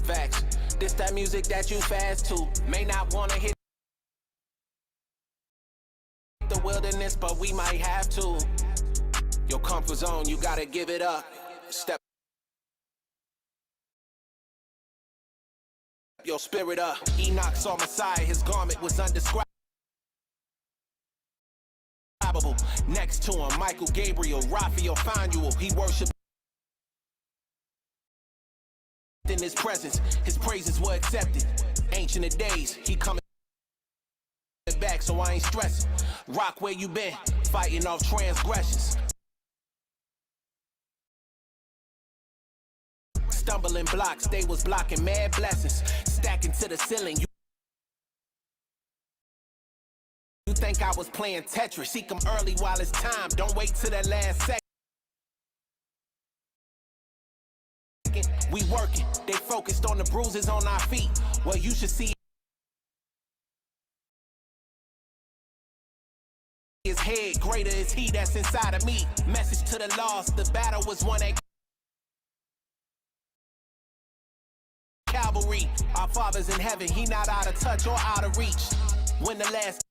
Facts, this that music that you fast to. May not wanna hit the wilderness, but we might have to. Your comfort zone, you gotta give it up. Step your spirit up. Enoch saw Messiah, his garment was undescribable. Next to him, Michael, Gabriel, Raphael, Fanuel. He worshiped in his presence. His praises were accepted. Ancient of days, he coming back, so I ain't stressing. Rock, where you been? Fighting off transgressions. Stumbling blocks, they was blocking mad blessings. Stacking to the ceiling. You think I was playing Tetris? Seek 'em early while it's time. Don't wait till the last second. We working, they focused on the bruises on our feet. Well, you should see his head. Greater is he that's inside of me. Message to the lost, the battle was won at Calvary. Our Father's in heaven, he not out of touch or out of reach. When the last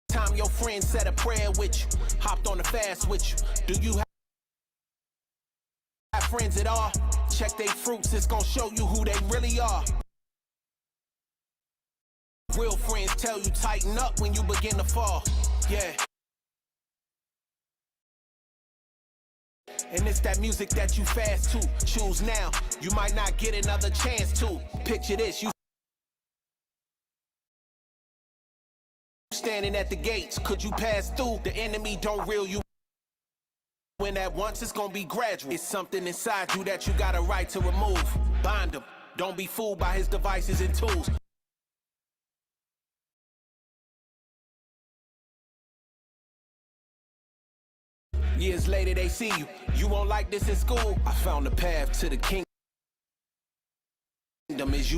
time your friend said a prayer with you, hopped on the fast with you? Do you have friends at all? Check they fruits, it's gonna show you who they really are. Real friends tell you tighten up when you begin to fall. Yeah. And it's that music that you fast to. Choose now, you might not get another chance to. Picture this, you standing at the gates, could you pass through? The enemy don't reel you in at once, it's gonna be gradual. It's something inside you that you got a right to remove. Bind him, don't be fooled by his devices and tools. Years later they see you, you won't like this in school. I found the path to the kingdom as you